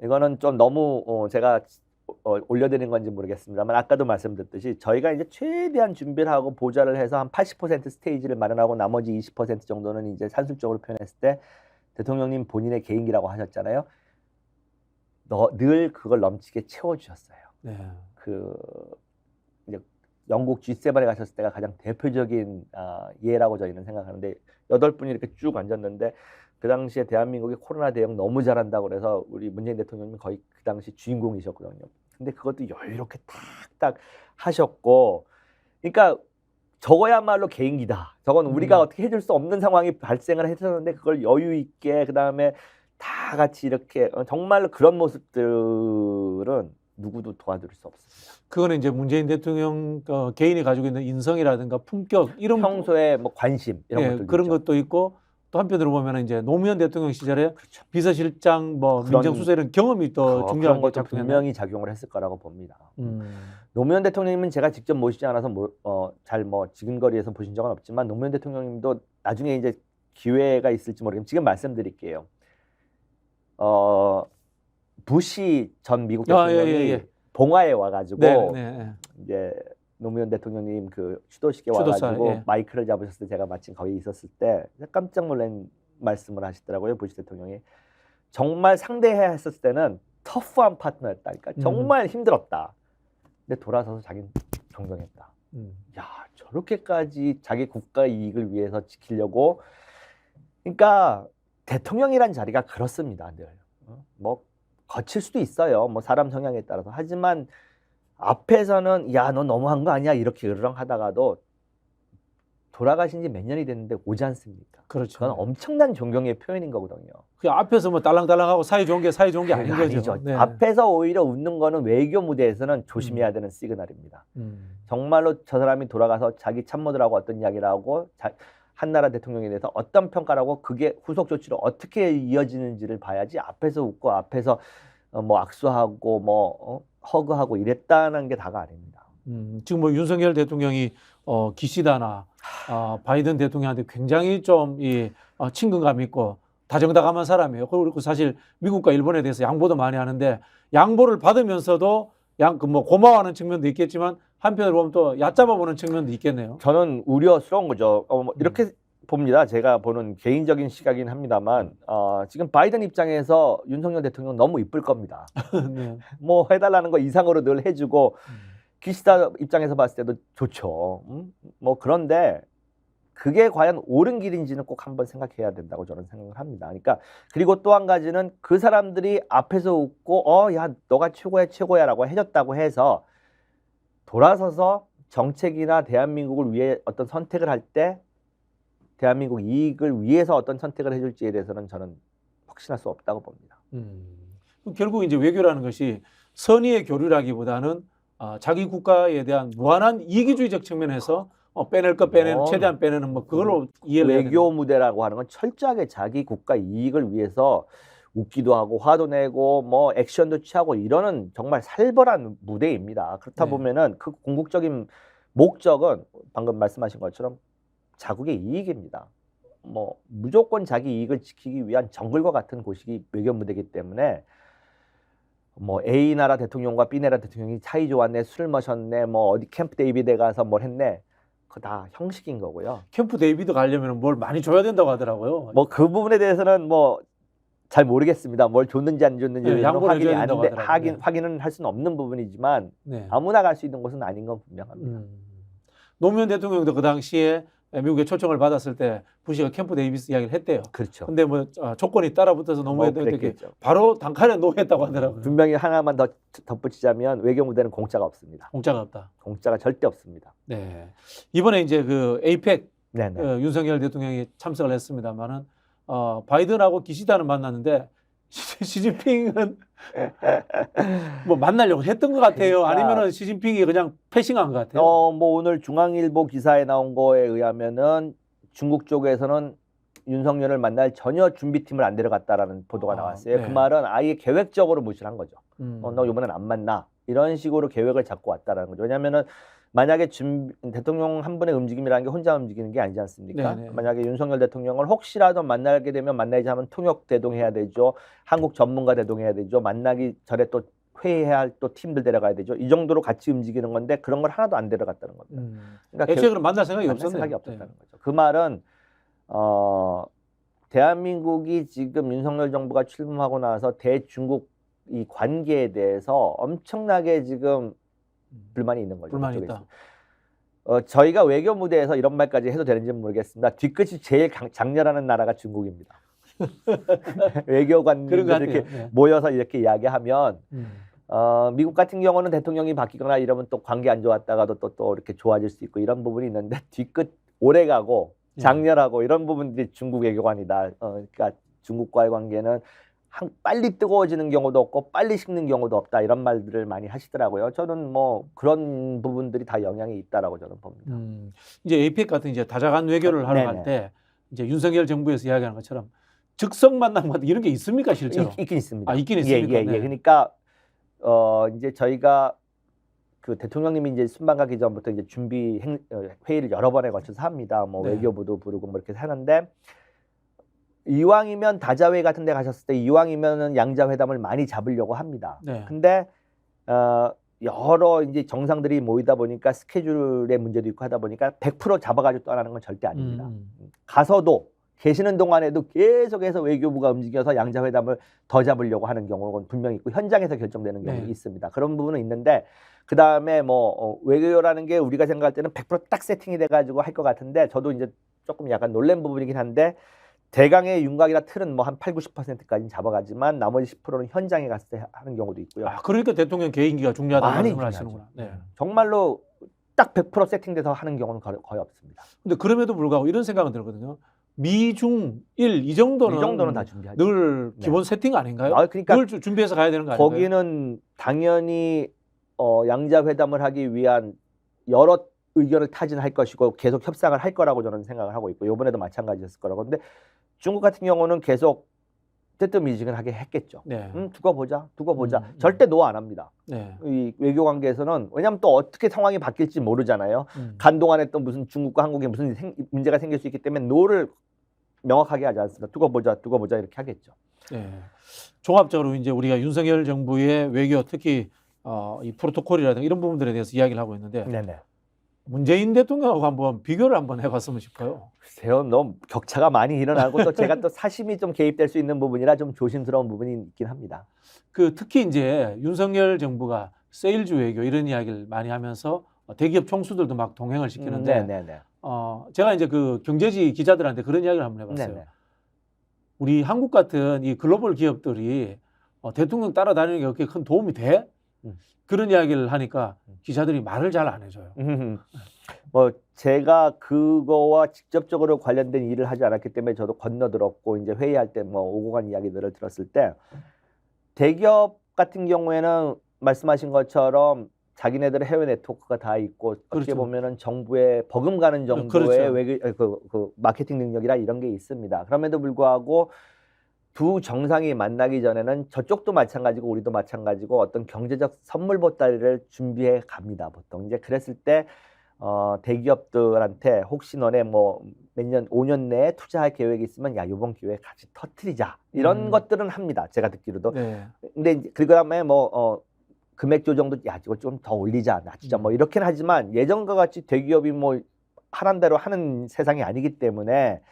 이거는 좀 너무 제가 올려드린 건지 모르겠습니다만 아까도 말씀드렸듯이 저희가 이제 최대한 준비를 하고 보좌를 해서 한 80% 스테이지를 마련하고 나머지 20% 정도는 이제 산술적으로 표현했을 때 대통령님 본인의 개인기라고 하셨잖아요. 늘 그걸 넘치게 채워주셨어요. 이제 영국 G7에 가셨을 때가 가장 대표적인 예라고 저희는 생각하는데 8분이 이렇게 쭉 앉았는데 그 당시에 대한민국이 코로나 대응 너무 잘한다고 그래서 우리 문재인 대통령님 거의 그 당시 주인공이셨거든요. 근데 그것도 여유롭게 탁탁 하셨고 그러니까 저거야말로 개인기다. 저건 우리가 어떻게 해줄 수 없는 상황이 발생을 했었는데 그걸 여유 있게 그다음에 다 같이 이렇게 정말로 그런 모습들은 누구도 도와줄 수 없습니다. 그거는 이제 문재인 대통령 개인이 가지고 있는 인성이라든가 품격 이런 평소에 뭐 관심 이런 것들 그런 것도 있고 또 한편으로 보면 이제 노무현 대통령 시절에 비서실장 뭐 민정수석 이런 경험이 또 중요한 것도 분명히 작용을 했을 거라고 봅니다. 노무현 대통령님은 제가 직접 모시지 않아서 잘 지근거리에서 보신 적은 없지만 노무현 대통령님도 나중에 이제 기회가 있을지 모르겠지만 지금 말씀드릴게요. 부시 전 미국 대통령이 봉화에 와가지고 네, 네. 이제 노무현 대통령님 그 추도식에 추도사, 와가지고 예. 마이크를 잡으셨을 때 제가 마침 거기 있었을 때 깜짝 놀란 말씀을 하시더라고요. 부시 대통령이 정말 상대해야 했었을 때는 터프한 파트너였다니까 정말 힘들었다. 근데 돌아서서 자기는 존경했다. 야, 저렇게까지 자기 국가 이익을 위해서 지키려고. 그러니까 대통령이란 자리가 그렇습니다. 늘. 뭐 거칠 수도 있어요. 뭐 사람 성향에 따라서. 하지만 앞에서는 야, 너 너무한 거 아니야? 이렇게 으르렁하다가도 돌아가신 지 몇 년이 됐는데 오지 않습니까? 그렇죠. 그건 엄청난 존경의 표현인 거거든요. 그 앞에서 뭐 딸랑딸랑하고 사이 좋은 게 아닌 거죠. 네. 앞에서 오히려 웃는 거는 외교 무대에서는 조심해야 되는 시그널입니다. 정말로 저 사람이 돌아가서 자기 참모들하고 어떤 이야기를 하고 한나라 대통령에 대해서 어떤 평가를 하고 그게 후속 조치로 어떻게 이어지는지를 봐야지 앞에서 웃고 앞에서 뭐 악수하고 뭐 허그하고 이랬다는 게 다가 아닙니다. 지금 뭐 윤석열 대통령이 기시다나 바이든 대통령한테 굉장히 좀 친근감 있고 다정다감한 사람이에요. 그리고 사실 미국과 일본에 대해서 양보도 많이 하는데 양보를 받으면서도 뭐 고마워하는 측면도 있겠지만 한편으로 보면 또 얕잡아 보는 측면도 있겠네요. 저는 우려스러운 거죠. 이렇게 봅니다. 제가 보는 개인적인 시각이긴 합니다만 지금 바이든 입장에서 윤석열 대통령 너무 이쁠 겁니다. 네. 뭐 해달라는 거 이상으로 늘 해주고 기시다 입장에서 봤을 때도 좋죠. 뭐 그런데 그게 과연 옳은 길인지는 꼭 한번 생각해야 된다고 저는 생각을 합니다. 그러니까 그리고 또 한 가지는 그 사람들이 앞에서 웃고 야 너가 최고야 최고야라고 해줬다고 해서 돌아서서 정책이나 대한민국을 위해 어떤 선택을 할 때 대한민국 이익을 위해서 어떤 선택을 해줄지에 대해서는 저는 확신할 수 없다고 봅니다. 결국 이제 외교라는 것이 선의의 교류라기보다는 자기 국가에 대한 무한한 이기주의적 측면에서 빼낼 거 빼내는 최대한 빼내는 뭐 그걸로 이해를 해야 외교 무대라고 하는 건 철저하게 자기 국가 이익을 위해서 웃기도 하고 화도 내고 뭐 액션도 취하고 이러는 정말 살벌한 무대입니다. 그렇다 보면은 그 궁극적인 목적은 방금 말씀하신 것처럼 자국의 이익입니다. 뭐 무조건 자기 이익을 지키기 위한 정글과 같은 곳이 외교 무대이기 때문에 뭐 A 나라 대통령과 B 나라 대통령이 사이 좋았네, 술을 마셨네, 뭐 어디 캠프 데이비드에 가서 뭘 했네. 그거 다 형식인 거고요. 캠프 데이비드 가려면 뭘 많이 줘야 된다고 하더라고요. 뭐 그 부분에 대해서는 뭐 잘 모르겠습니다. 뭘 줬는지 안 줬는지 확인이 안 돼, 확인은 할 수는 없는 부분이지만 아무나 갈 수 있는 곳은 아닌 건 분명합니다. 노무현 대통령도 그 당시에 미국에 초청을 받았을 때 부시가 캠프 데이비스 이야기를 했대요. 그렇죠. 근데 뭐 조건이 따라붙어서 노무현 대통령이 바로 단칼에 노했다고 하더라고요. 분명히 하나만 더 덧붙이자면 외교 무대는 공짜가 없습니다. 공짜가 없다. 공짜가 절대 없습니다. 네. 이번에 이제 그 에이펙 윤석열 대통령이 참석을 했습니다만은 바이든하고 기시다는 만났는데 시진핑은 뭐 만나려고 했던 것 같아요. 그러니까, 아니면은 시진핑이 그냥 패싱한 것 같아요. 뭐 오늘 중앙일보 기사에 나온 거에 의하면은 중국 쪽에서는 윤석열을 만날 전혀 준비팀을 안 데려갔다라는 보도가 나왔어요. 그 말은 아예 계획적으로 무시를 한 거죠. 너 이번엔 안 만나. 이런 식으로 계획을 잡고 왔다라는 거죠. 왜냐하면은 만약에 대통령 한 분의 움직임이라는 게 혼자 움직이는 게 아니지 않습니까? 만약에 윤석열 대통령을 혹시라도 만나게 되면 만나야지 하면 통역 대동해야 되죠. 한국 전문가 대동해야 되죠. 만나기 전에 또 회의해야 할 또 팀들 데려가야 되죠. 이 정도로 같이 움직이는 건데 그런 걸 하나도 안 데려갔다는 겁니다. 그러니까 애초에 그럼 만날 생각이 없었다는 거죠. 그 말은 대한민국이 지금 윤석열 정부가 출범하고 나서 대중국 이 관계에 대해서 엄청나게 지금 불만이 있는 거죠. 불만이 있다. 저희가 외교 무대에서 이런 말까지 해도 되는지는 모르겠습니다. 뒤끝이 제일 장렬하는 나라가 중국입니다. 외교관들이 이렇게 모여서 이렇게 이야기하면 미국 같은 경우는 대통령이 바뀌거나 이러면 또 관계 안 좋았다가도 또 이렇게 좋아질 수 있고 이런 부분이 있는데 뒤끝 오래가고 장렬하고 이런 부분들이 중국 외교관이다. 그러니까 중국과의 관계는 빨리 뜨거워지는 경우도 없고 빨리 식는 경우도 없다 이런 말들을 많이 하시더라고요. 저는 뭐 그런 부분들이 다 영향이 있다라고 저는 봅니다. 이제 에이펙 같은 이제 다자간 외교를 하러 갈 때 이제 윤석열 정부에서 이야기하는 것처럼 즉석 만남 같은 이런 게 있습니까 실제로? 있긴 있습니다. 있긴 있습니까? 그러니까 이제 저희가 그 대통령님이 이제 순방 가기 전부터 이제 준비 회의를 여러 번에 걸쳐서 합니다. 뭐 외교부도 부르고 뭐 이렇게 하는데. 이왕이면 다자회 같은 데 가셨을 때 이왕이면은 양자회담을 많이 잡으려고 합니다. 근데 여러 이제 정상들이 모이다 보니까 스케줄의 문제도 있고 하다 보니까 100% 잡아가지고 떠나는 건 절대 아닙니다. 가서도 계시는 동안에도 계속해서 외교부가 움직여서 양자회담을 더 잡으려고 하는 경우는 분명히 있고 현장에서 결정되는 경우도 있습니다. 그런 부분은 있는데 그 다음에 뭐 외교라는 게 우리가 생각할 때는 100% 딱 세팅이 돼가지고 할 것 같은데 저도 이제 조금 약간 놀란 부분이긴 한데 대강의 윤곽이나 틀은 뭐 한 80~90%까지는 잡아가지만 나머지 10%는 현장에 갔을 때 하는 경우도 있고요. 아, 그러니까 대통령 개인기가 중요하다는 많이 말씀을 중요하죠. 하시는구나. 네. 정말로 딱 100% 세팅돼서 하는 경우는 거의 없습니다. 근데 그럼에도 불구하고 이런 생각은 들거든요. 미중 일 이 정도는 다 준비하죠. 늘 기본 세팅 아닌가요? 그러니까 늘 준비해서 가야 되는 거 아닌가요? 거기는 당연히 양자회담을 하기 위한 여러 의견을 타진할 것이고 계속 협상을 할 거라고 저는 생각을 하고 있고 이번에도 마찬가지였을 거라고. 근데 중국 같은 경우는 계속 뜨뜻미지근하게 했겠죠. 네. 두고 보자. 절대 노 안 합니다. 네. 이 외교 관계에서는 왜냐하면 또 어떻게 상황이 바뀔지 모르잖아요. 간동안에 또 무슨 중국과 한국에 무슨 문제가 생길 수 있기 때문에 노를 명확하게 하지 않습니다. 두고 보자 이렇게 하겠죠. 네. 종합적으로 이제 우리가 윤석열 정부의 외교 특히 이 프로토콜이라든가 이런 부분들에 대해서 이야기를 하고 있는데 네네. 문재인 대통령하고 한번 비교를 한번 해봤으면 싶어요. 글쎄요, 너무 격차가 많이 일어나고 또 제가 또 사심이 좀 개입될 수 있는 부분이라 좀 조심스러운 부분이 있긴 합니다. 특히 이제 윤석열 정부가 세일즈 외교 이런 이야기를 많이 하면서 대기업 총수들도 막 동행을 시키는데 제가 이제 그 경제지 기자들한테 그런 이야기를 한번 해봤어요. 네네. 우리 한국 같은 이 글로벌 기업들이 대통령 따라다니는 게 그렇게 큰 도움이 돼? 그런 이야기를 하니까 기자들이 말을 잘 안 해줘요. 뭐 제가 그거와 직접적으로 관련된 일을 하지 않았기 때문에 저도 건너들었고 이제 회의할 때 뭐 오고 간 이야기들을 들었을 때 대기업 같은 경우에는 말씀하신 것처럼 자기네들의 해외 네트워크가 다 있고 어떻게 보면은 정부에 버금가는 정도의 외교 그 마케팅 능력이라 이런 게 있습니다. 그럼에도 불구하고 두 정상이 만나기 전에는 저쪽도 마찬가지고 우리도 마찬가지고 어떤 경제적 선물 보따리를 준비해 갑니다. 보통 이제 그랬을 때 대기업들한테 혹시 너네 뭐 몇 년, 5년 내에 투자할 계획이 있으면 야 이번 기회에 같이 터트리자 이런 것들은 합니다. 제가 듣기로도. 네. 근데 이제 그 다음에 뭐 금액 조정도 야 이거 좀 더 올리자 낮추자 뭐 이렇게는 하지만 예전과 같이 대기업이 뭐 하란 대로 하는 세상이 아니기 때문에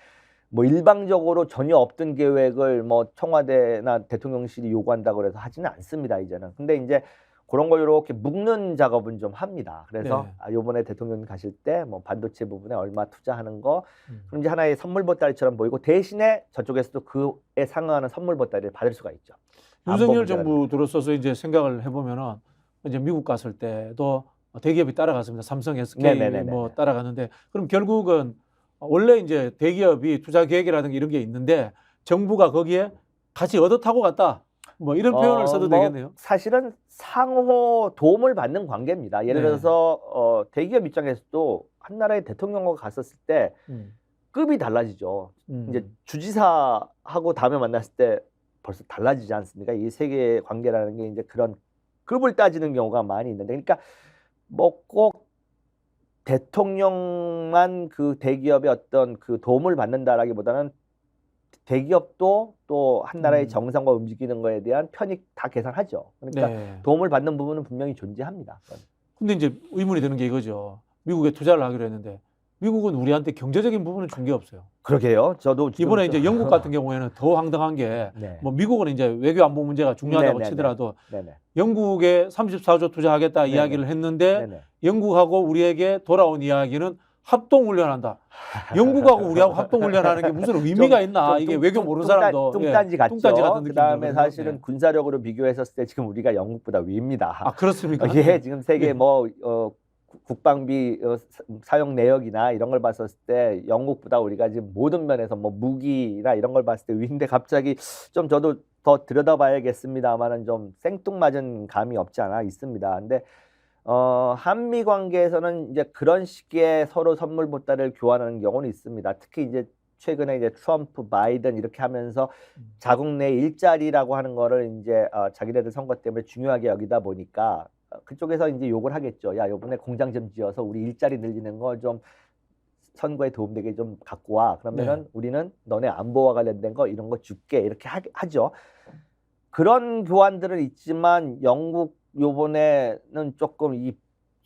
뭐 일방적으로 전혀 없던 계획을 뭐 청와대나 대통령실이 요구한다고 해서 하지는 않습니다 이제는. 근데 이제 그런 걸 이렇게 묶는 작업은 좀 합니다. 그래서 이번에 대통령 가실 때 뭐 반도체 부분에 얼마 투자하는 거 그럼 이제 하나의 선물 보따리처럼 보이고 대신에 저쪽에서도 그에 상응하는 선물 보따리를 받을 수가 있죠. 윤석열 정부 들어서서 이제 생각을 해보면은 이제 미국 갔을 때도 대기업이 따라갔습니다. 삼성, SK 뭐 따라갔는데 그럼 결국은 원래 이제 대기업이 투자 계획이라든가 이런 게 있는데 정부가 거기에 같이 얻어 타고 갔다. 뭐 이런 표현을 써도 되겠네요. 사실은 상호 도움을 받는 관계입니다. 예를 들어서 대기업 입장에서도 한 나라의 대통령과 갔었을 때 급이 달라지죠. 이제 주지사하고 다음에 만났을 때 벌써 달라지지 않습니까? 이 세계 관계라는 게 이제 그런 급을 따지는 경우가 많이 있는데, 그러니까 뭐 꼭 대통령만 그 대기업의 어떤 그 도움을 받는다라기보다는 대기업도 또 한 나라의 정상과 움직이는 거에 대한 편익 다 계산하죠. 그러니까 도움을 받는 부분은 분명히 존재합니다. 근데 이제 의문이 드는 게 이거죠. 미국에 투자를 하기로 했는데 미국은 우리한테 경제적인 부분을 준 게 없어요. 그러게요. 저도 이번에 이제 영국 같은 경우에는 더 황당한 게 뭐 미국은 이제 외교 안보 문제가 중요하다고 치더라도 영국에 34조 투자하겠다 이야기를 했는데 영국하고 우리에게 돌아온 이야기는 합동훈련한다. 영국하고 우리하고 합동훈련하는 게 무슨 의미가 있나. 이게 외교 모르는 사람도. 뚱딴지 같죠. 뚱딴지 같은 느낌이 그다음에 사실은 군사력으로 비교했었을 때 지금 우리가 영국보다 위입니다. 아, 그렇습니까? 예, 지금 세계 뭐 국방비 사용 내역이나 이런 걸 봤었을 때 영국보다 우리가 지금 모든 면에서 뭐 무기나 이런 걸 봤을 때 위인데 갑자기 좀 저도 더 들여다봐야겠습니다만은 좀 생뚱맞은 감이 없지 않아 있습니다. 근데 한미 관계에서는 이제 그런 식의 서로 선물 보따리를 교환하는 경우는 있습니다. 특히 이제 최근에 이제 트럼프, 바이든 이렇게 하면서 자국 내 일자리라고 하는 거를 이제 자기네들 선거 때문에 중요하게 여기다 보니까 그쪽에서 이제 욕을 하겠죠. 야, 이번에 공장 좀 지어서 우리 일자리 늘리는 거 좀 선거에 도움되게 좀 갖고 와. 그러면은 우리는 너네 안보와 관련된 거 이런 거 줄게. 이렇게 하죠. 그런 교환들은 있지만 영국 요번에는 조금 이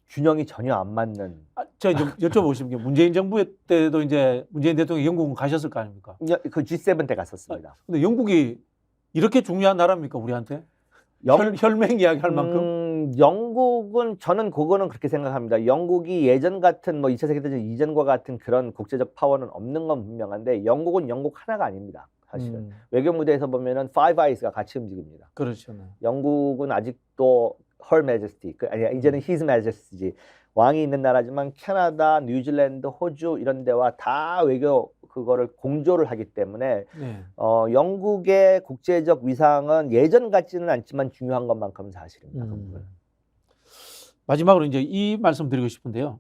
균형이 전혀 안 맞는. 제가 좀 여쭤보시면 게 문재인 정부 때도 이제 문재인 대통령이 영국은 가셨을 거 아닙니까? 그 G7 때 갔었습니다. 근데 영국이 이렇게 중요한 나라입니까 우리한테? 혈맹 이야기 할 만큼? 영국은 저는 그거는 그렇게 생각합니다. 영국이 예전 같은 뭐 2차 세계대전 이전과 같은 그런 국제적 파워는 없는 건 분명한데 영국은 영국 하나가 아닙니다. 사실은 외교 무대에서 보면은 Five Eyes가 같이 움직입니다. 그렇죠. 영국은 아직도 Her Majesty, 아니 이제는 His Majesty지. 왕이 있는 나라지만 캐나다, 뉴질랜드, 호주 이런 데와 다 외교 그거를 공조를 하기 때문에 네. 영국의 국제적 위상은 예전 같지는 않지만 중요한 것만큼은 사실입니다. 그 부분은. 마지막으로 이제 이 말씀 드리고 싶은데요.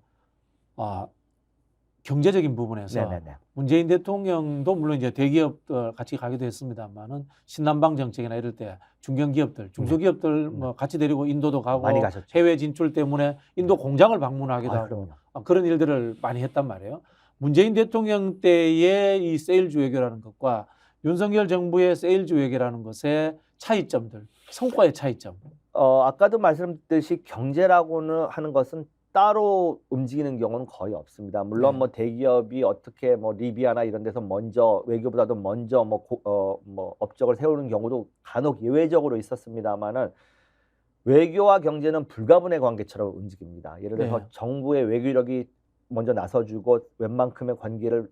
경제적인 부분에서 네네네. 문재인 대통령도 물론 이제 대기업들 같이 가기도 했습니다만은 신남방 정책이나 이럴 때 중견기업들, 중소기업들 뭐 같이 데리고 인도도 가고 많이 가셨죠. 해외 진출 때문에 인도 공장을 방문하기도 하고 그런 일들을 많이 했단 말이에요. 문재인 대통령 때의 이 세일즈 외교라는 것과 윤석열 정부의 세일즈 외교라는 것의 차이점들, 성과의 차이점. 아까도 말씀드렸듯이 경제라고는 하는 것은 따로 움직이는 경우는 거의 없습니다. 물론 네. 뭐 대기업이 어떻게 뭐 리비아나 이런 데서 먼저 외교보다도 먼저 뭐 업적을 세우는 경우도 간혹 예외적으로 있었습니다만은 외교와 경제는 불가분의 관계처럼 움직입니다. 예를 들어서 네. 정부의 외교력이 먼저 나서주고 웬만큼의 관계를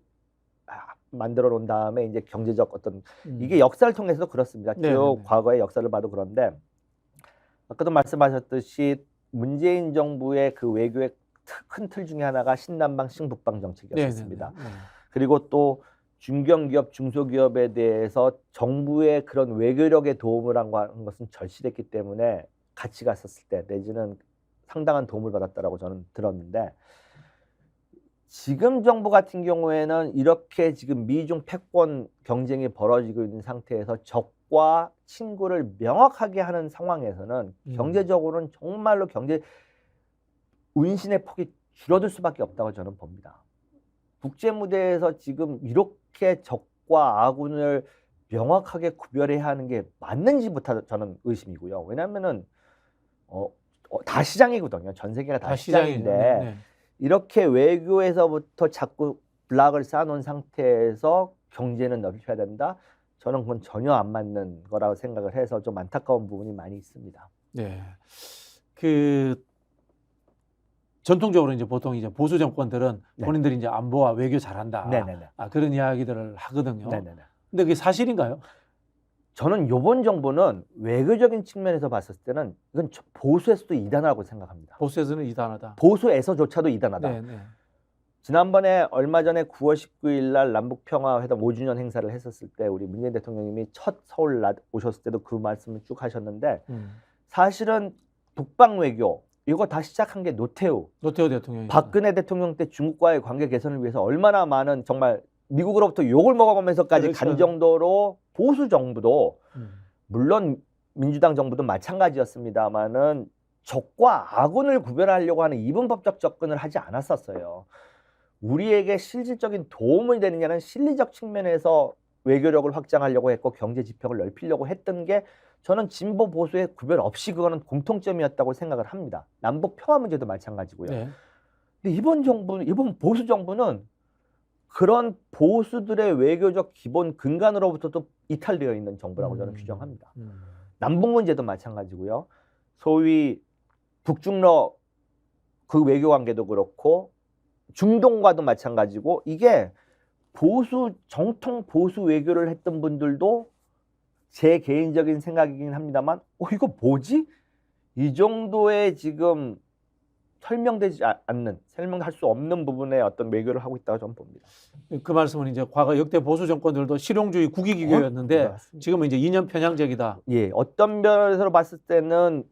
만들어 놓은 다음에 이제 경제적 어떤 이게 역사를 통해서도 그렇습니다. 쭉 과거의 역사를 봐도 그런데 아까도 말씀하셨듯이 문재인 정부의 그 외교의 큰 틀 중에 하나가 신남방 신북방 정책이었습니다. 그리고 또 중견기업, 중소기업에 대해서 정부의 그런 외교력에 도움을 한 것은 절실했기 때문에 같이 갔었을 때 내지는 상당한 도움을 받았다라고 저는 들었는데 지금 정부 같은 경우에는 이렇게 지금 미중 패권 경쟁이 벌어지고 있는 상태에서 적과 친구를 명확하게 하는 상황에서는 경제적으로는 정말로 경제 운신의 폭이 줄어들 수밖에 없다고 저는 봅니다. 국제 무대에서 지금 이렇게 적과 아군을 명확하게 구별해야 하는 게 맞는지부터 저는 의심이고요. 왜냐하면은 다 시장이거든요. 전 세계가 다 시장인데 이렇게 외교에서부터 자꾸 블락을 쌓아놓은 상태에서 경제는 넓혀야 된다. 저는 그건 전혀 안 맞는 거라고 생각을 해서 좀 안타까운 부분이 많이 있습니다. 네, 그 전통적으로 이제 보통 이제 보수 정권들은 본인들이 이제 안보와 외교 잘한다. 그런 이야기들을 하거든요. 근데 그게 사실인가요? 저는 이번 정부는 외교적인 측면에서 봤을 때는 이건 보수에서도 이단하다고 생각합니다. 보수에서는 이단하다. 보수에서조차도 이단하다. 지난번에 얼마 전에 9월 19일 날 남북평화회담 5주년 행사를 했었을 때 우리 문재인 대통령님이 첫 서울 오셨을 때도 그 말씀을 쭉 하셨는데 사실은 북방 외교 이거 다 시작한 게 노태우 대통령이 박근혜 대통령 때 중국과의 관계 개선을 위해서 얼마나 많은 정말 미국으로부터 욕을 먹어가면서까지 간 정도로 보수 정부도 물론 민주당 정부도 마찬가지였습니다만은 적과 아군을 구별하려고 하는 이분법적 접근을 하지 않았었어요. 우리에게 실질적인 도움이 되느냐는 실리적 측면에서 외교력을 확장하려고 했고 경제 지평을 넓히려고 했던 게 저는 진보 보수의 구별 없이 그거는 공통점이었다고 생각을 합니다. 남북 평화 문제도 마찬가지고요. 근데 이번 보수 정부는 그런 보수들의 외교적 기본 근간으로부터도 이탈되어 있는 정부라고 저는 규정합니다. 남북 문제도 마찬가지고요. 소위 북중러 그 외교 관계도 그렇고 중동과도 마찬가지고 이게 정통 보수 외교를 했던 분들도 제 개인적인 생각이긴 합니다만 이거 뭐지? 이 정도의 지금 설명되지 않는, 설명할 수 없는 부분에 어떤 외교를 하고 있다고 저는 봅니다. 그 말씀은 이제 과거 역대 보수 정권들도 실용주의 국익이교였는데 지금은 이제 이념 편향적이다. 예, 어떤 면에서 봤을 때는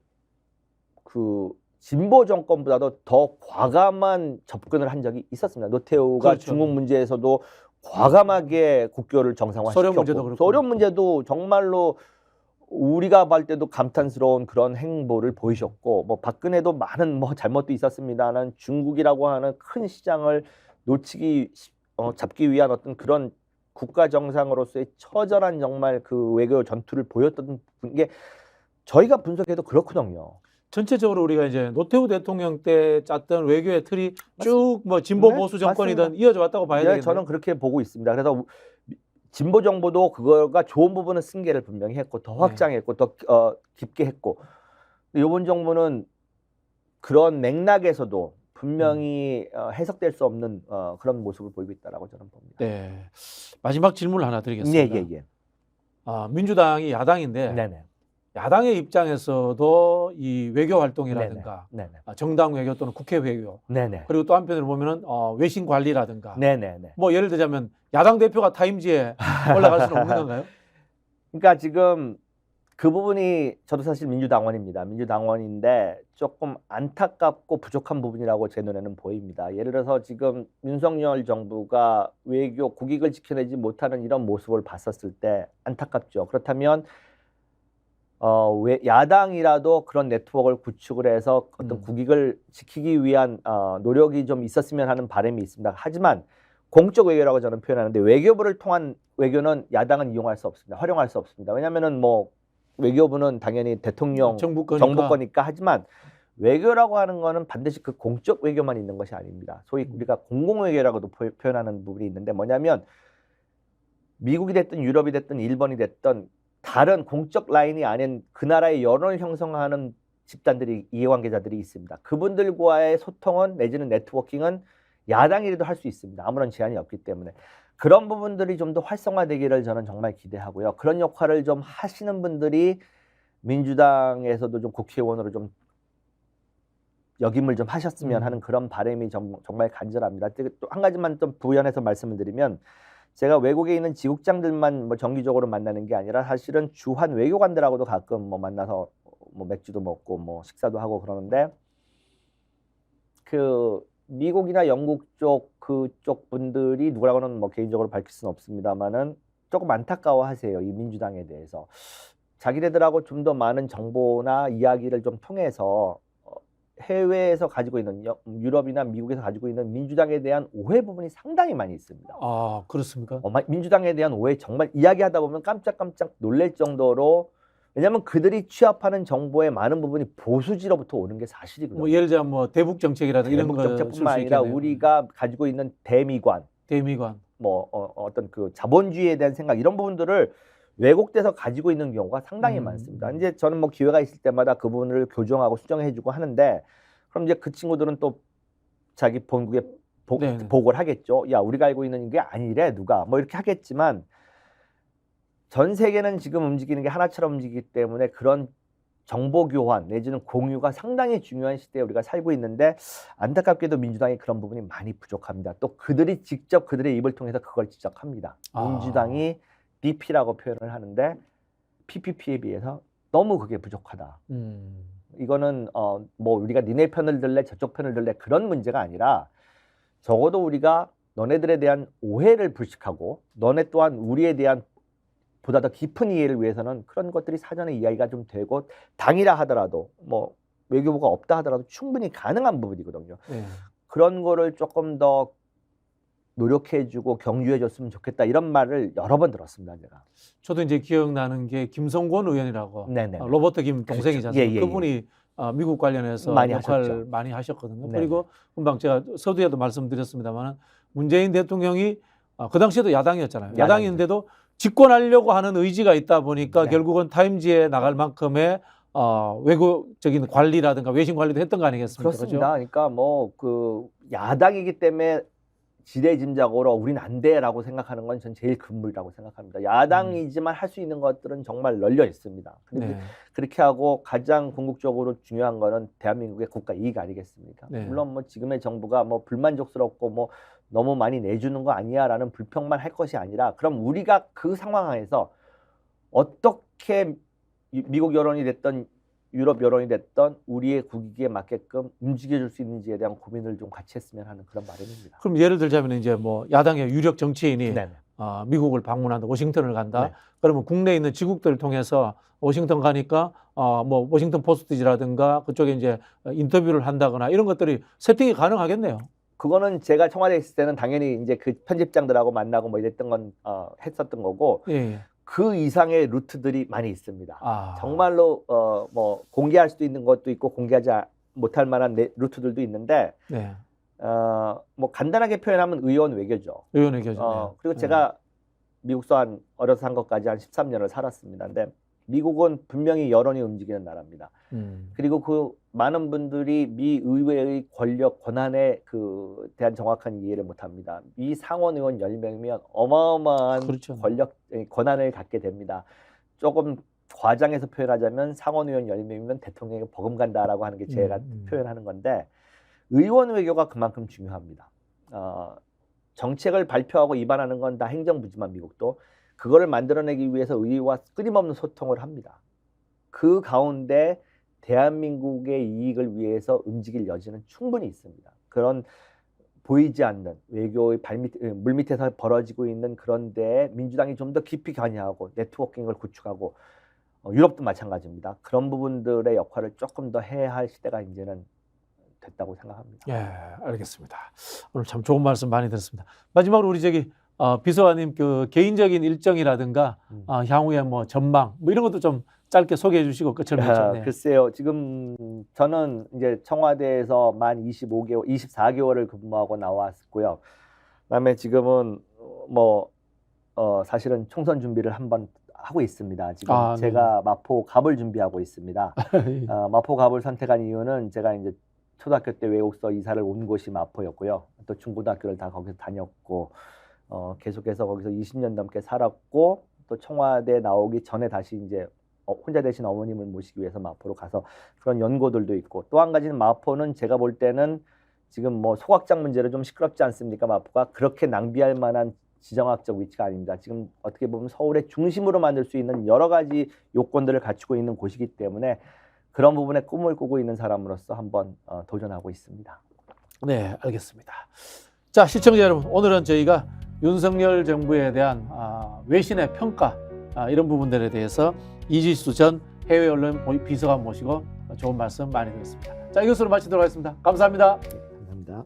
그 진보 정권보다도 더 과감한 접근을 한 적이 있었습니다. 노태우가 중국 문제에서도 과감하게 국교를 정상화시켰고 소련 문제도 정말로 우리가 볼 때도 감탄스러운 그런 행보를 보이셨고 뭐 박근혜도 많은 뭐 잘못도 있었습니다만 중국이라고 하는 큰 시장을 잡기 위한 어떤 그런 국가 정상으로서의 처절한 정말 그 외교 전투를 보였던 게 저희가 분석해도 그렇거든요. 전체적으로 우리가 이제 노태우 대통령 때 짰던 외교의 틀이 쭉 뭐 진보 네, 보수 정권이든 맞습니다. 이어져 왔다고 봐야 네, 되겠네요. 저는 그렇게 보고 있습니다. 그래서 진보 정부도 그거가 좋은 부분은 승계를 분명히 했고 더 확장했고 더 깊게 했고, 이번 정부는 그런 맥락에서도 분명히 해석될 수 없는 그런 모습을 보이고 있다라고 저는 봅니다. 네. 마지막 질문을 하나 드리겠습니다. 예. 민주당이 야당인데 네네. 야당의 입장에서도 이 외교 활동이라든가 네네. 정당 외교 또는 국회 외교 네네. 그리고 또 한편으로 보면은 외신 관리라든가 네네네. 뭐 예를 들자면 야당 대표가 타임지에 올라갈 수는 없는 건가요? 그러니까 지금 그 부분이 저도 사실 민주당원입니다. 민주당원인데 조금 안타깝고 부족한 부분이라고 제 눈에는 보입니다. 예를 들어서 지금 윤석열 정부가 외교 국익을 지켜내지 못하는 이런 모습을 봤었을 때 안타깝죠. 그렇다면 야당이라도 그런 네트워크를 구축을 해서 어떤 국익을 지키기 위한 노력이 좀 있었으면 하는 바람이 있습니다. 하지만 공적 외교라고 저는 표현하는데 외교부를 통한 외교는 야당은 이용할 수 없습니다. 활용할 수 없습니다. 왜냐하면은 뭐 외교부는 당연히 대통령 정부거니까 하지만 외교라고 하는 거는 반드시 그 공적 외교만 있는 것이 아닙니다. 소위 우리가 공공외교라고도 표현하는 부분이 있는데 뭐냐면 미국이 됐든 유럽이 됐든 일본이 됐든 다른 공적 라인이 아닌 그 나라의 여론을 형성하는 집단들이 이해관계자들이 있습니다. 그분들과의 소통은 내지는 네트워킹은 야당이라도 할 수 있습니다. 아무런 제한이 없기 때문에 그런 부분들이 좀 더 활성화되기를 저는 정말 기대하고요. 그런 역할을 좀 하시는 분들이 민주당에서도 좀 국회의원으로 좀 역임을 좀 하셨으면 하는 그런 바람이 정말 간절합니다. 또 한 가지만 좀 부연해서 말씀을 드리면 제가 외국에 있는 지국장들만 뭐 정기적으로 만나는 게 아니라 사실은 주한 외교관들하고도 가끔 뭐 만나서 뭐 맥주도 먹고 뭐 식사도 하고 그러는데 그 미국이나 영국 쪽 그쪽 분들이 누구라고는 뭐 개인적으로 밝힐 수는 없습니다만은 조금 안타까워하세요. 이 민주당에 대해서. 자기네들하고 좀 더 많은 정보나 이야기를 좀 통해서 해외에서 가지고 있는 유럽이나 미국에서 가지고 있는 민주당에 대한 오해 부분이 상당히 많이 있습니다. 아, 그렇습니까? 민주당에 대한 오해 정말 이야기하다 보면 깜짝깜짝 놀랄 정도로, 왜냐하면 그들이 취합하는 정보의 많은 부분이 보수지로부터 오는 게 사실이거든요. 뭐 예를 들면 뭐 대북 정책이라든가 이런 거 정책뿐만 아니라 우리가 가지고 있는 대미관, 뭐 어떤 그 자본주의에 대한 생각 이런 부분들을 왜곡돼서 가지고 있는 경우가 상당히 많습니다. 이제 저는 뭐 기회가 있을 때마다 그 부분을 교정하고 수정해주고 하는데, 그럼 이제 그 친구들은 또 자기 본국에 보고를 하겠죠. 야, 우리가 알고 있는 게 아니래 누가 뭐 이렇게 하겠지만 전 세계는 지금 움직이는 게 하나처럼 움직이기 때문에 그런 정보 교환 내지는 공유가 상당히 중요한 시대에 우리가 살고 있는데 안타깝게도 민주당이 그런 부분이 많이 부족합니다. 또 그들이 직접 그들의 입을 통해서 그걸 지적합니다. 민주당이 DP라고 표현을 하는데 PPP에 비해서 너무 그게 부족하다. 이거는 뭐 우리가 니네 편을 들래 저쪽 편을 들래 그런 문제가 아니라 적어도 우리가 너네들에 대한 오해를 불식하고 너네 또한 우리에 대한 보다 더 깊은 이해를 위해서는 그런 것들이 사전에 이야기가 좀 되고 당이라 하더라도 뭐 외교부가 없다 하더라도 충분히 가능한 부분이거든요. 그런 거를 조금 더 노력해주고 경유해줬으면 좋겠다 이런 말을 여러 번 들었습니다. 제가. 저도 이제 기억나는 게 김성권 의원이라고 로버트 김 동생이잖아요. 그렇죠. 그분이 미국 관련해서 역할 많이 하셨거든요. 그리고 금방 제가 서두에도 말씀드렸습니다만 문재인 대통령이 그 당시에도 야당이었잖아요. 야당인데도 집권하려고 하는 의지가 있다 보니까 결국은 타임지에 나갈 만큼의 외국적인 관리라든가 외신 관리도 했던 거 아니겠습니까? 그렇습니다. 그렇죠? 그러니까 뭐 그 야당이기 때문에 지레짐작으로 우린 안 돼라고 생각하는 건 전 제일 금물이라고 생각합니다. 야당이지만 할 수 있는 것들은 정말 널려 있습니다. 그렇게 하고 가장 궁극적으로 중요한 거는 대한민국의 국가 이익 아니겠습니까? 물론 뭐 지금의 정부가 뭐 불만족스럽고 뭐 너무 많이 내주는 거 아니야라는 불평만 할 것이 아니라 그럼 우리가 그 상황에서 어떻게 미국 여론이 됐던 유럽 여론이 됐던 우리의 국익에 맞게끔 움직여줄 수 있는지에 대한 고민을 좀 같이 했으면 하는 그런 바람입니다. 그럼 예를 들자면 이제 뭐 야당의 유력 정치인이 미국을 방문한다, 워싱턴을 간다. 그러면 국내에 있는 지국들을 통해서 워싱턴 가니까 뭐 워싱턴 포스트지라든가 그쪽에 이제 인터뷰를 한다거나 이런 것들이 세팅이 가능하겠네요. 그거는 제가 청와대에 있을 때는 당연히 이제 그 편집장들하고 만나고 뭐 이랬던 건 했었던 거고. 그 이상의 루트들이 많이 있습니다. 아. 정말로 뭐 공개할 수도 있는 것도 있고 공개하지 못할 만한 루트들도 있는데 네. 뭐 간단하게 표현하면 의원 외교죠. 의원 외교죠. 그리고 제가 미국서 어려서 산 것까지 한 13년을 살았습니다. 근데 미국은 분명히 여론이 움직이는 나라입니다. 그리고 그 많은 분들이 미 의회의 권력 권한에 대한 정확한 이해를 못합니다. 미 상원 의원 10명이면 어마어마한 그렇죠. 권한을 갖게 됩니다. 조금 과장해서 표현하자면 상원 의원 10명이면 대통령에게 버금간다라고 하는 게 제가 표현하는 건데 의원 외교가 그만큼 중요합니다. 정책을 발표하고 입안하는 건 다 행정부지만 미국도 그거를 만들어내기 위해서 의회와 끊임없는 소통을 합니다. 그 가운데 대한민국의 이익을 위해서 움직일 여지는 충분히 있습니다. 그런 보이지 않는 외교의 물밑에서 벌어지고 있는 그런 데에 민주당이 좀 더 깊이 관여하고 네트워킹을 구축하고 유럽도 마찬가지입니다. 그런 부분들의 역할을 조금 더 해야 할 시대가 이제는 됐다고 생각합니다. 예, 알겠습니다. 오늘 참 좋은 말씀 많이 들었습니다. 마지막으로 우리 비서관님 그 개인적인 일정이라든가 향후에 뭐 전망 뭐 이런 것도 좀 짧게 소개해 주시고 끝을 맺죠. 네. 글쎄요. 지금 저는 이제 청와대에서 만 24개월을 근무하고 나왔고요. 그다음에 지금은 뭐 사실은 총선 준비를 한번 하고 있습니다. 지금 제가 마포 갑을 준비하고 있습니다. 마포 갑을 선택한 이유는 제가 이제 초등학교 때 외국서 이사를 온 곳이 마포였고요. 또 중고등학교를 다 거기서 다녔고 계속해서 거기서 20년 넘게 살았고 또 청와대 나오기 전에 다시 이제 혼자 되신 어머님을 모시기 위해서 마포로 가서 그런 연고들도 있고 또 한 가지는 마포는 제가 볼 때는 지금 뭐 소각장 문제로 좀 시끄럽지 않습니까? 마포가 그렇게 낭비할 만한 지정학적 위치가 아닙니다. 지금 어떻게 보면 서울의 중심으로 만들 수 있는 여러 가지 요건들을 갖추고 있는 곳이기 때문에 그런 부분에 꿈을 꾸고 있는 사람으로서 한번 도전하고 있습니다. 네, 알겠습니다. 자, 시청자 여러분, 오늘은 저희가 윤석열 정부에 대한 외신의 평가 이런 부분들에 대해서 이지수 전 해외 언론 비서관 모시고 좋은 말씀 많이 들었습니다. 자, 이것으로 마치도록 하겠습니다. 감사합니다. 네, 감사합니다.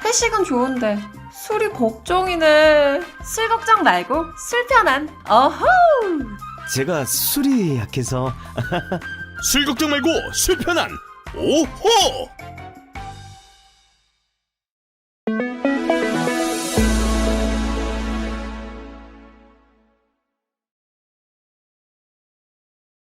회식은 좋은데 술이 걱정이네. 술 걱정 말고 술 편한 어허. 제가 술이 약해서 술 걱정 말고 술 편한 오호.